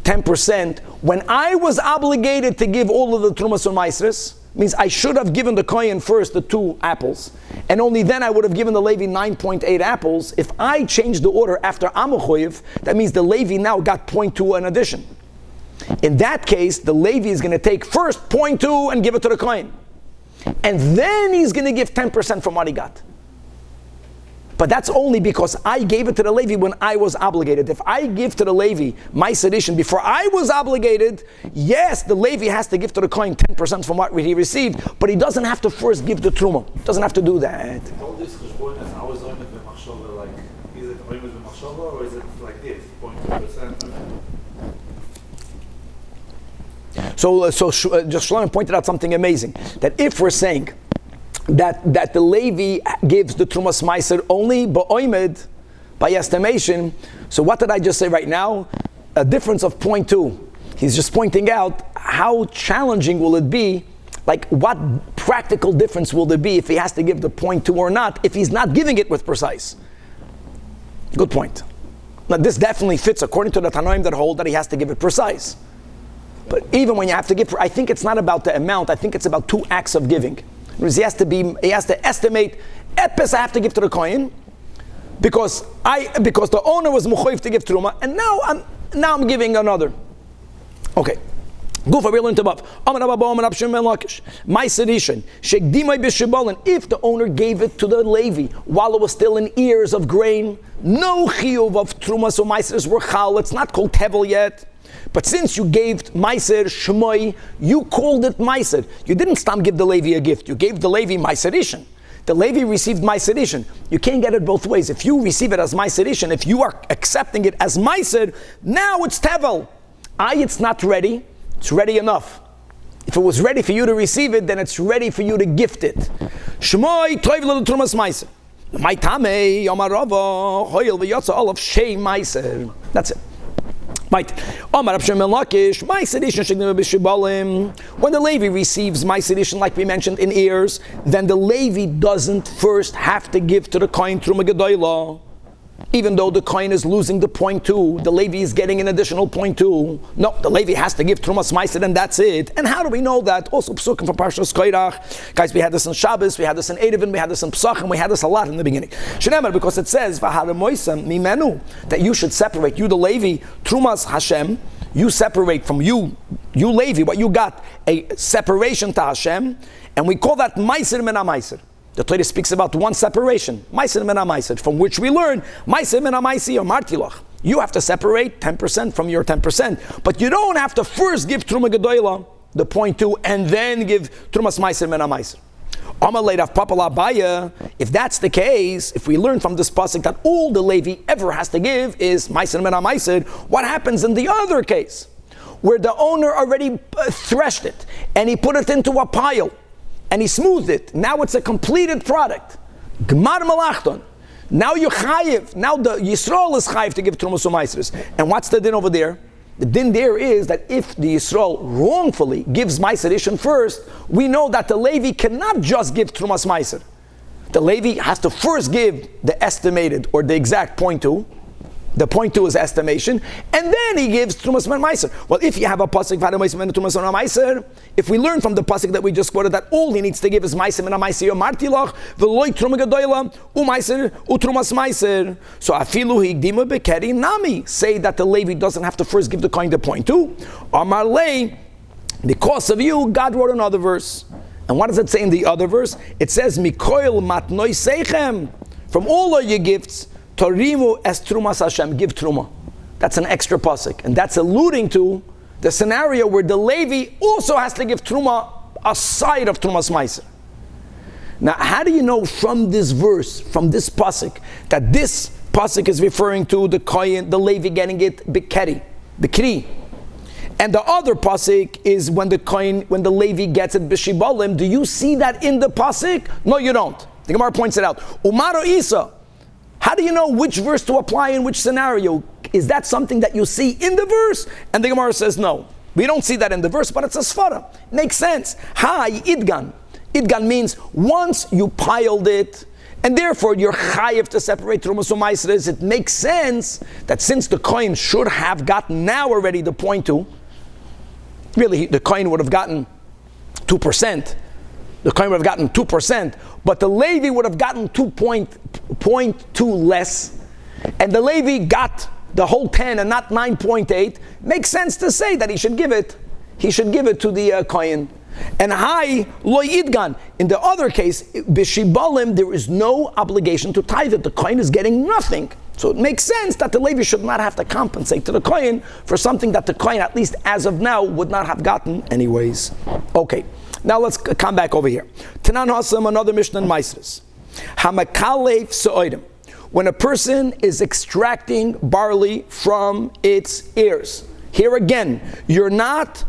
10% when I was obligated to give all of the Trumas or Meisers, means I should have given the Kohen first the 2 apples, and only then I would have given the Levi 9.8 apples. If I changed the order after Amochoyev, that means the Levi now got 0.2 in addition. In that case, the Levi is going to take first 0.2 and give it to the Kohen. And then he's going to give 10% from what he got. But that's only because I gave it to the Levi when I was obligated. If I give to the Levi my sedition before I was obligated, yes, the Levi has to give to the Kohen 10% from what he received, but he doesn't have to first give the Truma. He doesn't have to do that. All this cheshbon is always oimed b'machshava, like, is it oimed b'machshava or is it like this, 0.2%? So just Shlomo pointed out something amazing, that if we're saying that the Levi gives the Trumas Meiser only ba'oimed, by estimation, so what did I just say right now? A difference of 0.2. He's just pointing out how challenging will it be, like what practical difference will there be if he has to give the 0.2 or not, if he's not giving it with precise. Good point. Now this definitely fits according to the Tanoim that hold that he has to give it precise. But even when you have to give, I think it's not about the amount, I think it's about 2 acts of giving. He has to estimate, epis I have to give to the Kohen, because the owner was mechoyev to give truma, and now I'm giving another. Okay. Gufa, we learned above. My sedition. If the owner gave it to the Levi while it was still in ears of grain, no chiyuv of trumas or meisers were chal. It's not called tevel yet. But since you gave Meiser Shmoi, you called it Meiser. You didn't stop give the Levi a gift. You gave the Levi Meiser Rishon. The Levi received Meiser Rishon. You can't get it both ways. If you receive it as Meiser Rishon, if you are accepting it as Meiser, now it's Tevel. It's not ready. It's ready enough. If it was ready for you to receive it, then it's ready for you to gift it. Shmoi toiv lo trumas Meiser. My tamei yomarava hoyel v'yotza olav shei Meiser. That's it. Right. When the Levi receives my sedition, like we mentioned in ears, then the Levi doesn't first have to give to the Kohen Truma Gedoyla. even though the Kohen is losing the 0.2, the Levi is getting an additional 0.2. No, the Levi has to give Trumas Meiser and that's it. And how do we know that? Also, Psukim from Parshas Koirach. Guys, we had this in Shabbos, we had this in Eruvin, we had this in Pesachim, we had this a lot in the beginning. Shenemar, because it says, V'haramoisam mimenu, that you should separate, you the Levi, Trumas Hashem, you separate from you Levi, what you got, a separation to Hashem, and we call that Meiser Mena Meiser. The Torah speaks about one separation, Meiser Mena Meiser, from which we learn Meiser Mena Meiser or Martilach. You have to separate 10% from your 10%, but you don't have to first give Truma Gedoyla, the 0.2, and then give Trumas Meiser Mena Meiser. If that's the case, if we learn from this pasuk that all the Levi ever has to give is Meiser Mena Meiser, what happens in the other case, where the owner already threshed it, and he put it into a pile, and he smoothed it. Now it's a completed product. Gmar malachton. Now you're chayiv. Now the Yisrael is chayiv to give Trumas u'Maisros. And what's the din over there? The din there is that if the Yisrael wrongfully gives Meiser Rishon first, we know that the Levi cannot just give Trumas Meiser. The Levi has to first give the estimated or the exact 0.2. The 0.2 is estimation, and then he gives Trumas Meiser. Well, if you have a pasuk Trumas Meiser, if we learn from the pasuk that we just quoted that all he needs to give is Meiser Meiser or Martilach, v'loy Truma Gedoyla u'Meiser u'Trumas Meiser. So afilu higdima bekeri nami, say that the Levi doesn't have to first give the coin the 0.2. Amar lei, because of you, God wrote another verse. And what does it say in the other verse? It says Mikoil matnoi seichem, from all of your gifts. Torimu es Trumas Hashem, give Truma. That's an extra pasuk, and that's alluding to the scenario where the Levi also has to give Truma aside of Trumas Meiser. Now, how do you know from this verse, from this pasuk, that this pasuk is referring to the Kohen, the Levi getting it bikeri, bikri, and the other pasuk is when the Kohen, when the Levi gets it b'shibalim? Do you see that in the pasuk? No, you don't. The Gemara points it out. Umaro Isa. How do you know which verse to apply in which scenario? Is that something that you see in the verse? And the Gemara says no. We don't see that in the verse, but it's a svara. Makes sense. Hi, idgan. Idgan means once you piled it, and therefore you're chayiv to separate Trumas u'Maisros. It makes sense that since the coin should have gotten now already the 0.2, really the coin would have gotten 2%. The Kohen would have gotten 2%, but the Levi would have gotten 2.2 less, and the Levi got the whole 10 and not 9.8. Makes sense to say that he should give it to the Kohen. And hai lo yidgan. In the other case, b'shibalim, there is no obligation to tithe it. The Kohen is getting nothing. So it makes sense that the Levi should not have to compensate to the Kohen for something that the Kohen, at least as of now, would not have gotten anyways. Okay. Now let's come back over here. Tanan Hasam, another Mishnah in Maisros. Hamakalev se'oidim. When a person is extracting barley from its ears. Here again, you're not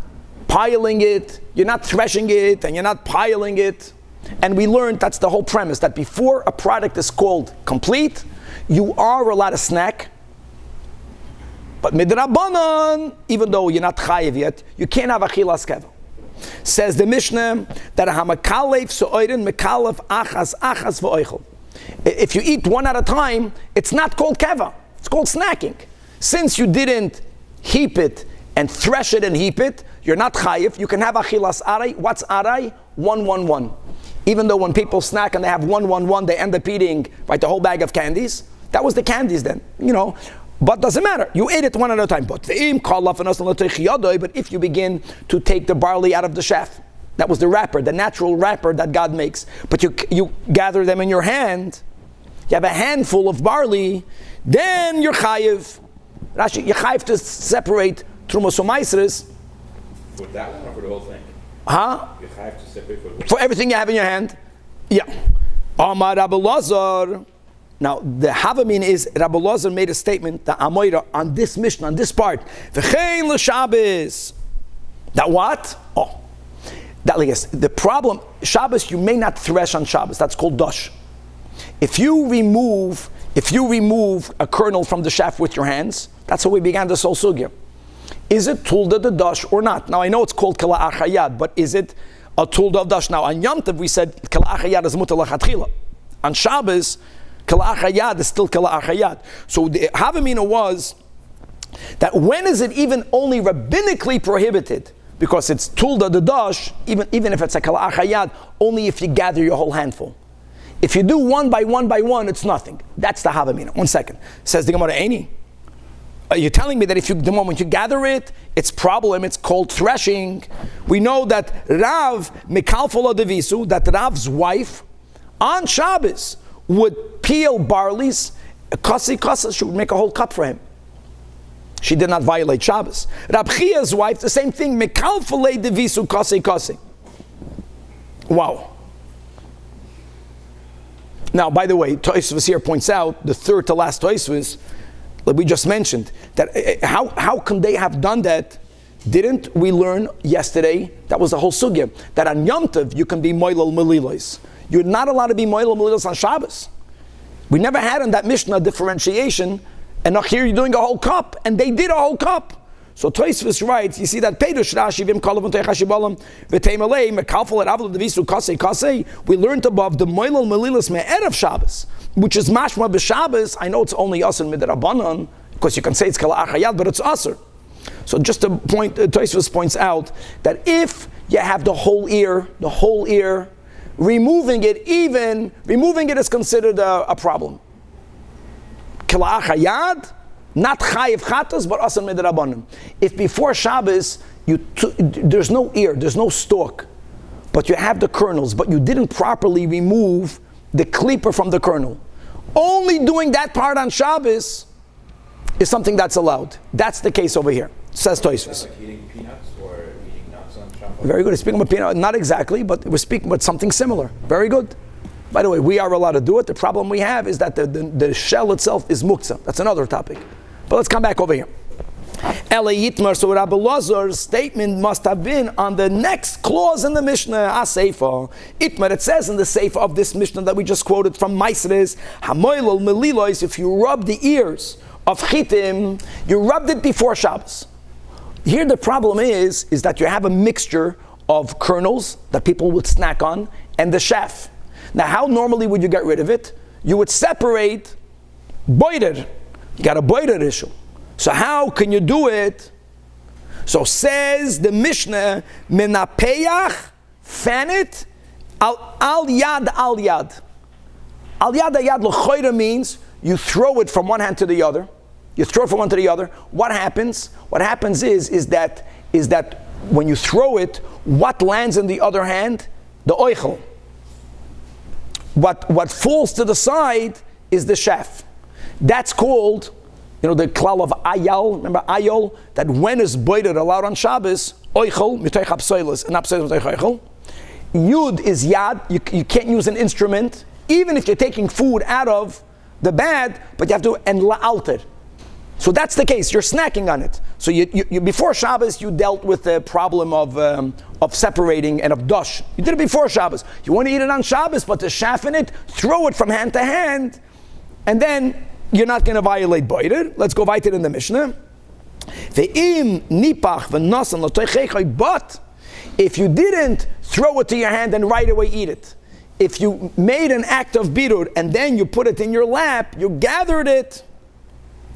piling it, you're not threshing it, and you're not piling it. And we learned that's the whole premise, that before a product is called complete, you are allowed to snack. But midrabanan, even though you're not chayiv yet, you can't have achilas keva. Says the Mishnah that a hamakalev se'oirin mekalef achas v'oichel. If you eat one at a time, it's not called keva. It's called snacking. Since you didn't heap it and thresh it and heap it, you're not chayiv. You can have achilas aray. What's aray? 1-1-1. Even though when people snack and they have 1-1-1, they end up eating the whole bag of candies. That was the candies then, But doesn't matter. You ate it one at a time. But if you begin to take the barley out of the chaff, that was the wrapper, the natural wrapper that God makes. But you gather them in your hand. You have a handful of barley. Then you're chayiv. Rashi, you're chayiv to separate Trumas u'Maisros. For that one or for the whole thing? Huh? You're chayiv to separate for everything you have in your hand. Yeah. Amar Rabbi Lazar. Now, the Havamin is, Rabbi Lazar made a statement, the Amoira, on this Mishnah, on this part. V'chein l'Shabbos. That what? Oh. That, yes, the problem, Shabbos, you may not thresh on Shabbos. That's called dosh. If you remove a kernel from the chaff with your hands, that's how we began this whole sugya. Is it tulda the dosh or not? Now, I know it's called kala achayad, but is it a tulda of dosh? Now, on Yom Tov, we said kala achayad is mutar lachatchila. On Shabbos, Kala achayad is still kala achayad. So the Havamina was that when is it even only rabbinically prohibited? Because it's tulda the dash, even if it's a kala achayad, only if you gather your whole handful. If you do one by one, it's nothing. That's the Havamina. 1 second. Says the Gemara, Eini. You're telling me that the moment you gather it, it's problem, it's called threshing. We know that Rav Mikalfola Devisu, that Rav's wife on Shabbos would peel barleys, kasi, she would make a whole cup for him. She did not violate Shabbos. Rab Chia's wife, the same thing, Mikalfola Devisu, kasi. Wow. Now, by the way, Tosfos here points out, the third to last Tosfos, like we just mentioned, that how can they have done that? Didn't we learn yesterday, that was the whole sugya, that on Yom Tov you can be moilel melilos. You're not allowed to be moilel melilos on Shabbos. We never had in that Mishnah differentiation, and now here you're doing a whole cup, and they did a whole cup. So Tosfos writes, you see that Perush Rashi vim kolav v'teichashibalam v'teimalei mekalfol eravl devisu kasei. We learned above the moilel melilos me'erev Shabbos, which is mashma b'Shabbos. I know it's only us and midrabanan, because you can say it's kala achayad, but it's usher. So just a point, Tosfos points out that if you have the whole ear, removing it is considered a problem. Kala achayad, not chayiv chatas, but asan midrabanan. If before Shabbos there's no ear, there's no stalk, but you have the kernels, but you didn't properly remove the klipa from the kernel, only doing that part on Shabbos is something that's allowed. That's the case over here, says Tosfos. Like eating peanuts or eating nuts on Shabbos? Very good. Speaking about peanut, not exactly, but we're speaking about something similar. Very good. By the way, we are allowed to do it. The problem we have is that the shell itself is muktzah. That's another topic. But let's come back over here. Eliyah, so Rabbi Lazar's statement must have been on the next clause in the Mishnah, Aseifa. Itmar, it says in the Seifa of this Mishnah that we just quoted from Maisres, Hamoilol Melilois, if you rub the ears of Chitim, you rubbed it before Shabbos. Here the problem is that you have a mixture of kernels that people would snack on and the chef. Now how normally would you get rid of it? You would separate boider. You got a boider issue. So how can you do it? So says the Mishnah, Menapeyach, fan it, al yad. Al yad l'choyra means you throw it from one hand to the other. You throw it from one to the other. What happens? What happens is that when you throw it, what lands in the other hand? The oichel. What falls to the side is the chef. That's called, the klal of ayal. Remember ayal? That when is boider allowed on Shabbos? Oichel mitoich hapsoilos and hapsoilos mitoich oichel. Yud is yad. You can't use an instrument, even if you're taking food out of the bad, but you have to and la'alter. So that's the case. You're snacking on it. So you before Shabbos you dealt with the problem of separating and of dush. You did it before Shabbos. You want to eat it on Shabbos, but to shafin it, throw it from hand to hand, and then you're not going to violate boider. Let's go weiter in the Mishnah. But if you didn't throw it to your hand and right away eat it, if you made an act of birur and then you put it in your lap, you gathered it,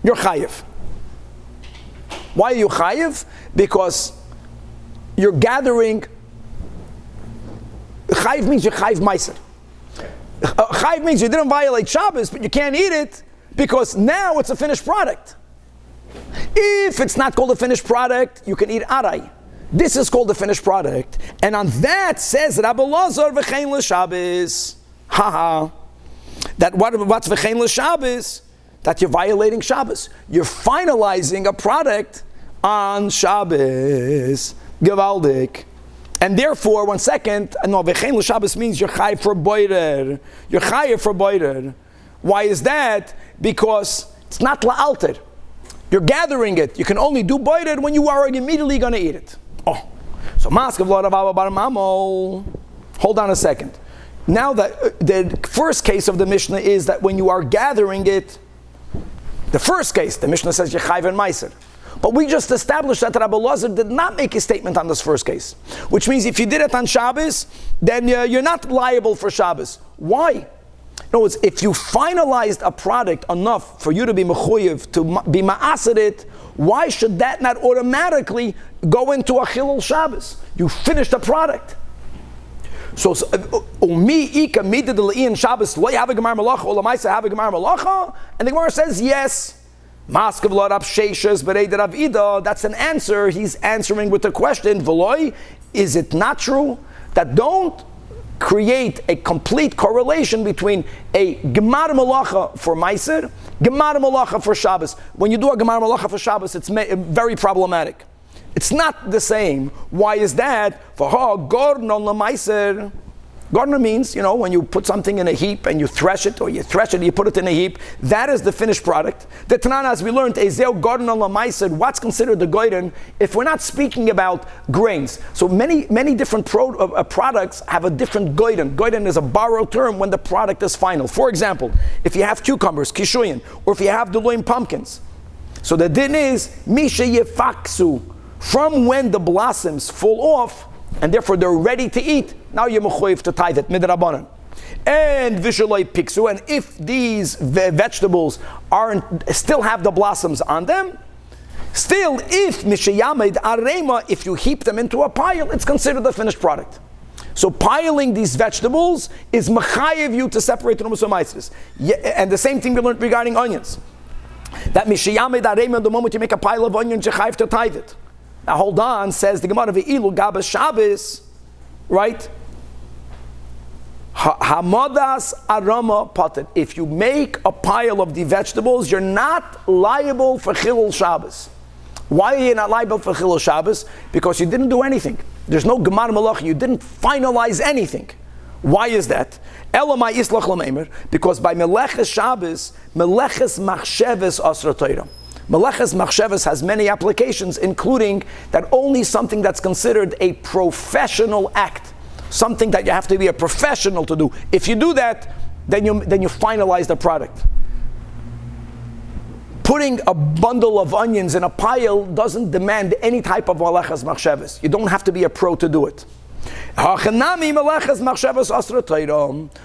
you're chayiv. Why are you chayiv? Because you're gathering. Chayiv means you're chayiv meiser. Chayiv means you didn't violate Shabbos, but you can't eat it because now it's a finished product. If it's not called a finished product, you can eat aray. This is called the finished product. And on that says Rabbi Lazar v'chein l'Shabbos. That what's v'chein l'Shabbos? That you're violating Shabbos. You're finalizing a product on Shabbos. Gewaldik. And therefore, 1 second, v'chein l'Shabbos means you're chayiv for boider. You're chayiv for boider. Why is that? Because it's not la'alter. You're gathering it. You can only do boider when you are immediately going to eat it. Oh, so maskav lo Rav bar Mamo. Hold on a second. Now that the first case of the Mishnah is that when you are gathering it, the first case, the Mishnah says Yechayv and Meiser. But we just established that Rabbi Lazar did not make a statement on this first case. Which means if you did it on Shabbos, then you're not liable for Shabbos. Why? In other words, if you finalized a product enough for you to be mechuyev, to be ma'ased it, why should that not automatically go into a chilul Shabbos? You finished the product. So, umi ika midid le'in Shabbos lo have a gemar malacha or lamaisa have a gemar malacha, and the Gemara says yes. Maskav lo rab sheishes bereid rab ida. That's an answer. He's answering with the question: V'loi, is it not true that don't create a complete correlation between a gemar malacha for meiser, gemar malacha for Shabbos? When you do a gemar malacha for Shabbos, it's very problematic. It's not the same. Why is that? For gorn on the meiser. Gorn means, when you put something in a heap and you thresh it, or you thresh it and you put it in a heap, that is the finished product. The Tanach, as we learned, ezeu gorn on the meiser, what's considered the goyden, if we're not speaking about grains. So many different products have a different goyden. Goyden is a borrowed term when the product is final. For example, if you have cucumbers, kishuyin, or if you have deloim pumpkins. So the din is, misha yefaksu, from when the blossoms fall off, and therefore they're ready to eat, now you're mechuyev to tithe it, midrabanan. And vishaloi piksu, and if these vegetables still have the blossoms on them, still, if mishayamed arema, if you heap them into a pile, it's considered the finished product. So piling these vegetables is mechayev you to separate the numus. And the same thing we learned regarding onions. That mishayamed arema, the moment you make a pile of onions, you're chayev to tithe it. Now hold on, says the Gemara ve'ilu gabas Shabbos, right? Hamadas arama patet. If you make a pile of the vegetables, you're not liable for chilul Shabbos. Why are you not liable for chilul Shabbos? Because you didn't do anything. There's no gemar malach. You didn't finalize anything. Why is that? Elamai islach lamemer. Because by meleches Shabbos, meleches machsheves asra Torah. Meleches machsheves has many applications, including that only something that's considered a professional act, something that you have to be a professional to do. If you do that, then you finalize the product. Putting a bundle of onions in a pile doesn't demand any type of meleches machsheves. You don't have to be a pro to do it.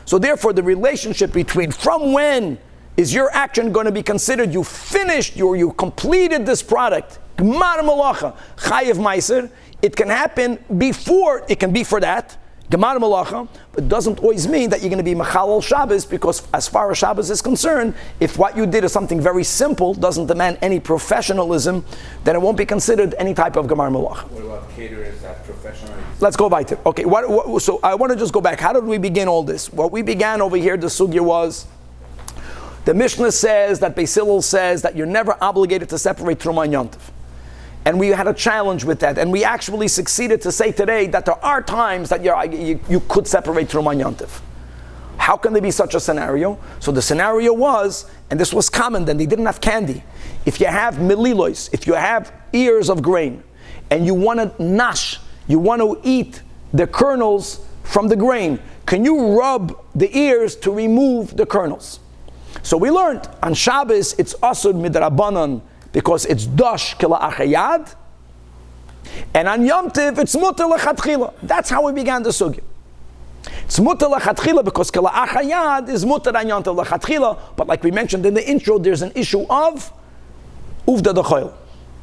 So therefore, the relationship between from when is your action going to be considered you finished, you completed this product, Gmar Malacha, Chayev Meiser, it can happen before, it can be for that, Gmar Malacha, but doesn't always mean that you're going to be Mechalal Shabbos, because as far as Shabbos is concerned, if what you did is something very simple, doesn't demand any professionalism, then it won't be considered any type of Gmar Malacha. What about caterers, is that professional? Let's go back to it. Okay, so I want to just go back. How did we begin all this? What we began over here, the sugya was, the Mishnah says that Beis Hillel says that you're never obligated to separate Truma and Yontif. And we had a challenge with that. And we actually succeeded to say today that there are times that you could separate Truma and Yontif. How can there be such a scenario? So the scenario was, and this was common then, they didn't have candy. If you have melilois, if you have ears of grain, and you want to nash, you want to eat the kernels from the grain, can you rub the ears to remove the kernels? So we learned on Shabbos it's asur midrabanan because it's dash kila achayad, and on Yom Tov it's mutar lechatchila. That's how we began the sugya. It's mutar lechatchila because kila achayad is mutar on Yom Tov lechatchila. But like we mentioned in the intro, there's an issue of uvda d'choil.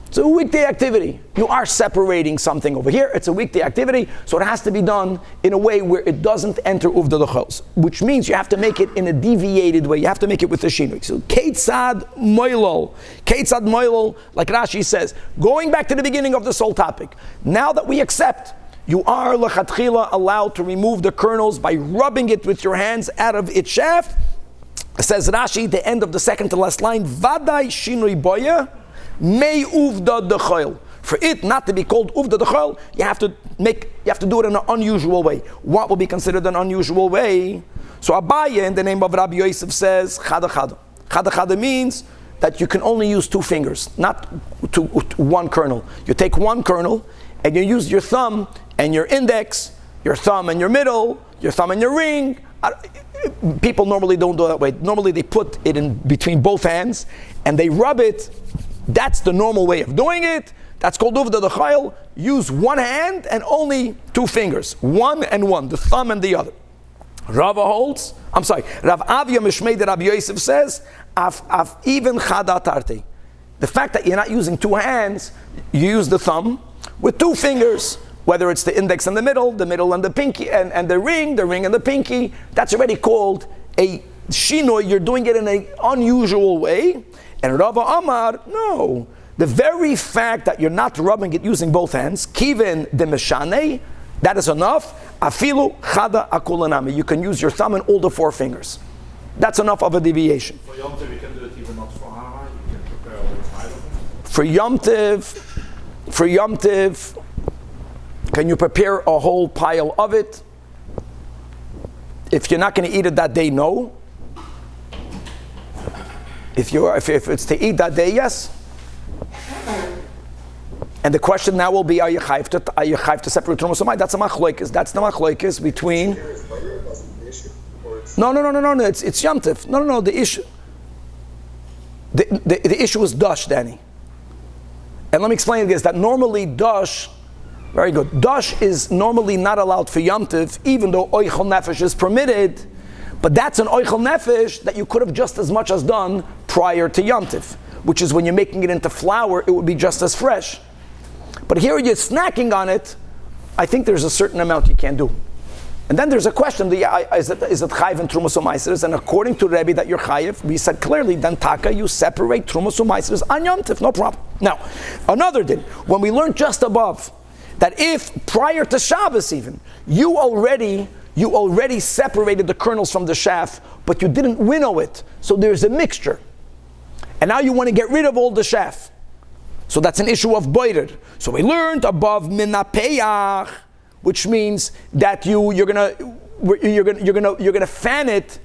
It's a weekday activity. You are separating something over here. It's a weekday activity, so it has to be done in a way where it doesn't enter uvda d'choil, which means you have to make it in a deviated way. You have to make it with a shinui. So keitzad moilol, like Rashi says, going back to the beginning of this whole topic. Now that we accept, you are lechatchila allowed to remove the kernels by rubbing it with your hands out of its shaft. Says Rashi, the end of the second to last line, vadai shinui boya. May uvda d'choil. For it not to be called uvda d'choil, you have to do it in an unusual way. What will be considered an unusual way? So Abaye, in the name of Rabbi Yosef, says chada chada. Chada chada means that you can only use two fingers, not one kernel. You take one kernel and you use your thumb and your index, your thumb and your middle, your thumb and your ring. People normally don't do it that way. Normally they put it in between both hands and they rub it. That's the normal way of doing it. That's called uvda d'choil. Use one hand and only two fingers. One and one, the thumb and the other. Rava holds, Rav Avia Mishmei de Rabbi Yosef says, even chada tarte. The fact that you're not using two hands, you use the thumb with two fingers, whether it's the index and the middle and the pinky, and the ring and the pinky, that's already called a shinoi. You're doing it in an unusual way. And Rava Amar, no. The very fact that you're not rubbing it using both hands, kiven de meshane, that is enough. Afilu chada akulanami. You can use your thumb and all the four fingers. That's enough of a deviation. For Yom Tov, you can do it even not for Hara. You can prepare all five of them. For Yom Tov, can you prepare a whole pile of it? If you're not going to eat it that day, no. If it's to eat that day, yes. And the question now will be: Are you chayv to separate trumas umayim? That's a machlokes. That's the machlokes between. No. It's Yom Tov. No. The issue. The issue is dash, Danny. And let me explain it is that normally dash. Very good. Dash is normally not allowed for Yom Tov, even though oichel nefesh is permitted. But that's an oichel nefesh that you could have just as much as done prior to Yom Tov, which is when you're making it into flour, it would be just as fresh. But here you're snacking on it, I think there's a certain amount you can't do. And then there's a question, is it chayiv and trumas u'maisers? And according to Rebbe that you're chayiv, we said clearly, then taka, you separate trumas u'maisers on Yom Tov, no problem. Now, another din, when we learned just above, that if prior to Shabbos even, you already separated the kernels from the chaff, but you didn't winnow it, so there's a mixture. And now you want to get rid of all the chaff. So that's an issue of boirer. So we learned above minapeyach, which means that you're gonna fan it,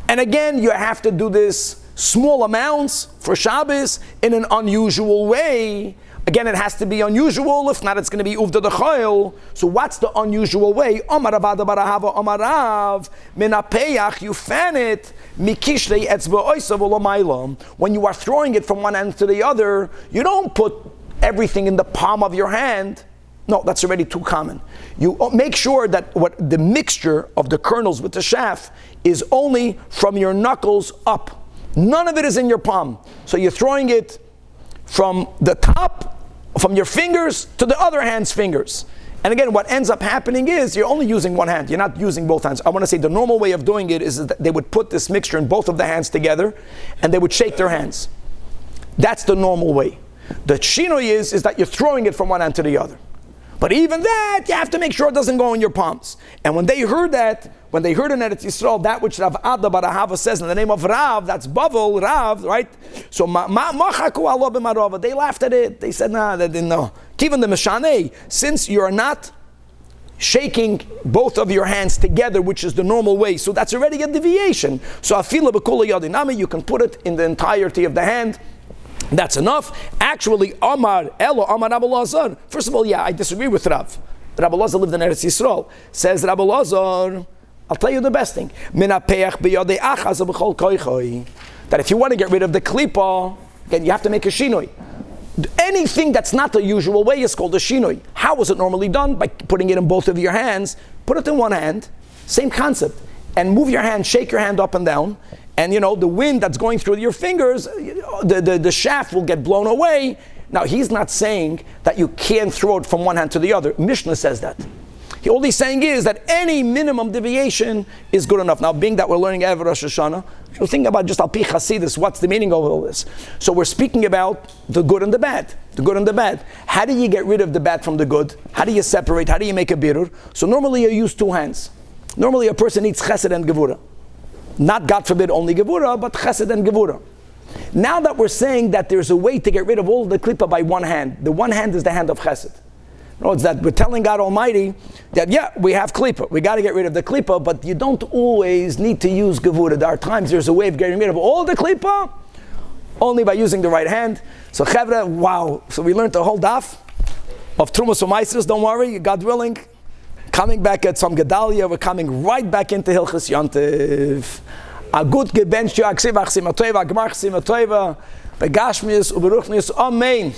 and again you have to do this small amounts for Shabbos in an unusual way. Again, it has to be unusual. If not, it's going to be uvda d'chayil. So what's the unusual way? Omar Avada Barahava Omar Rav minapeyach. You fan it mikishlei etzba oisav olomaylam. When you are throwing it from one end to the other, you don't put everything in the palm of your hand. No, that's already too common. You make sure that what the mixture of the kernels with the chaff is only from your knuckles up. None of it is in your palm. So you're throwing it from the top, from your fingers to the other hand's fingers. And again, what ends up happening is you're only using one hand. You're not using both hands. I want to say the normal way of doing it is that they would put this mixture in both of the hands together and they would shake their hands. That's the normal way. The shinoi is that you're throwing it from one hand to the other. But even that, you have to make sure it doesn't go in your palms. And when they heard that, when they heard in Eretz Yisrael, that which Rav Ada bar Ahava says in the name of Rav, that's Bavel, Rav, right? So, they laughed at it. They said, nah, they didn't know. Even the Meshane, since you're not shaking both of your hands together, which is the normal way, so that's already a deviation. So, Afila B'Kula Yadinami, you can put it in the entirety of the hand. That's enough. Actually, Amar Elo Amar Rabbi Lazar. First of all, I disagree with Rav. Rabbi Lazar lived in Eretz Yisrael. Says Rabbi Lazar, I'll tell you the best thing. That if you want to get rid of the klipa, again, you have to make a shinoi. Anything that's not the usual way is called a shinoi. How was it normally done? By putting it in both of your hands. Put it in one hand. Same concept. And move your hand, shake your hand up and down. And the wind that's going through your fingers, the shaft will get blown away. Now, he's not saying that you can't throw it from one hand to the other. Mishnah says that. All he's saying is that any minimum deviation is good enough. Now, being that we're learning Erev Rosh Hashanah, we're thinking about just Al-Pi Chasidus, what's the meaning of all this? So we're speaking about the good and the bad. The good and the bad. How do you get rid of the bad from the good? How do you separate? How do you make a birur? So normally you use two hands. Normally a person needs chesed and gevura. Not, God forbid, only Gevura, but Chesed and Gevura. Now that we're saying that there's a way to get rid of all the Klippa by one hand, the one hand is the hand of Chesed. It's that we're telling God Almighty that, we have Klippa, we got to get rid of the Klippa, but you don't always need to use Gevura. There are times there's a way of getting rid of all the Klippa, only by using the right hand. So Chevra, wow. So we learned the whole daf of Trumas U'Maisros, don't worry, God willing. Coming back at some Gedalia, we're coming right back into Hilchas Yontiv. A good gebench, Aksiv Achsim Atoiva, Gmar Achsim Atoiva, Begashmius, Uberuchnius, Amen.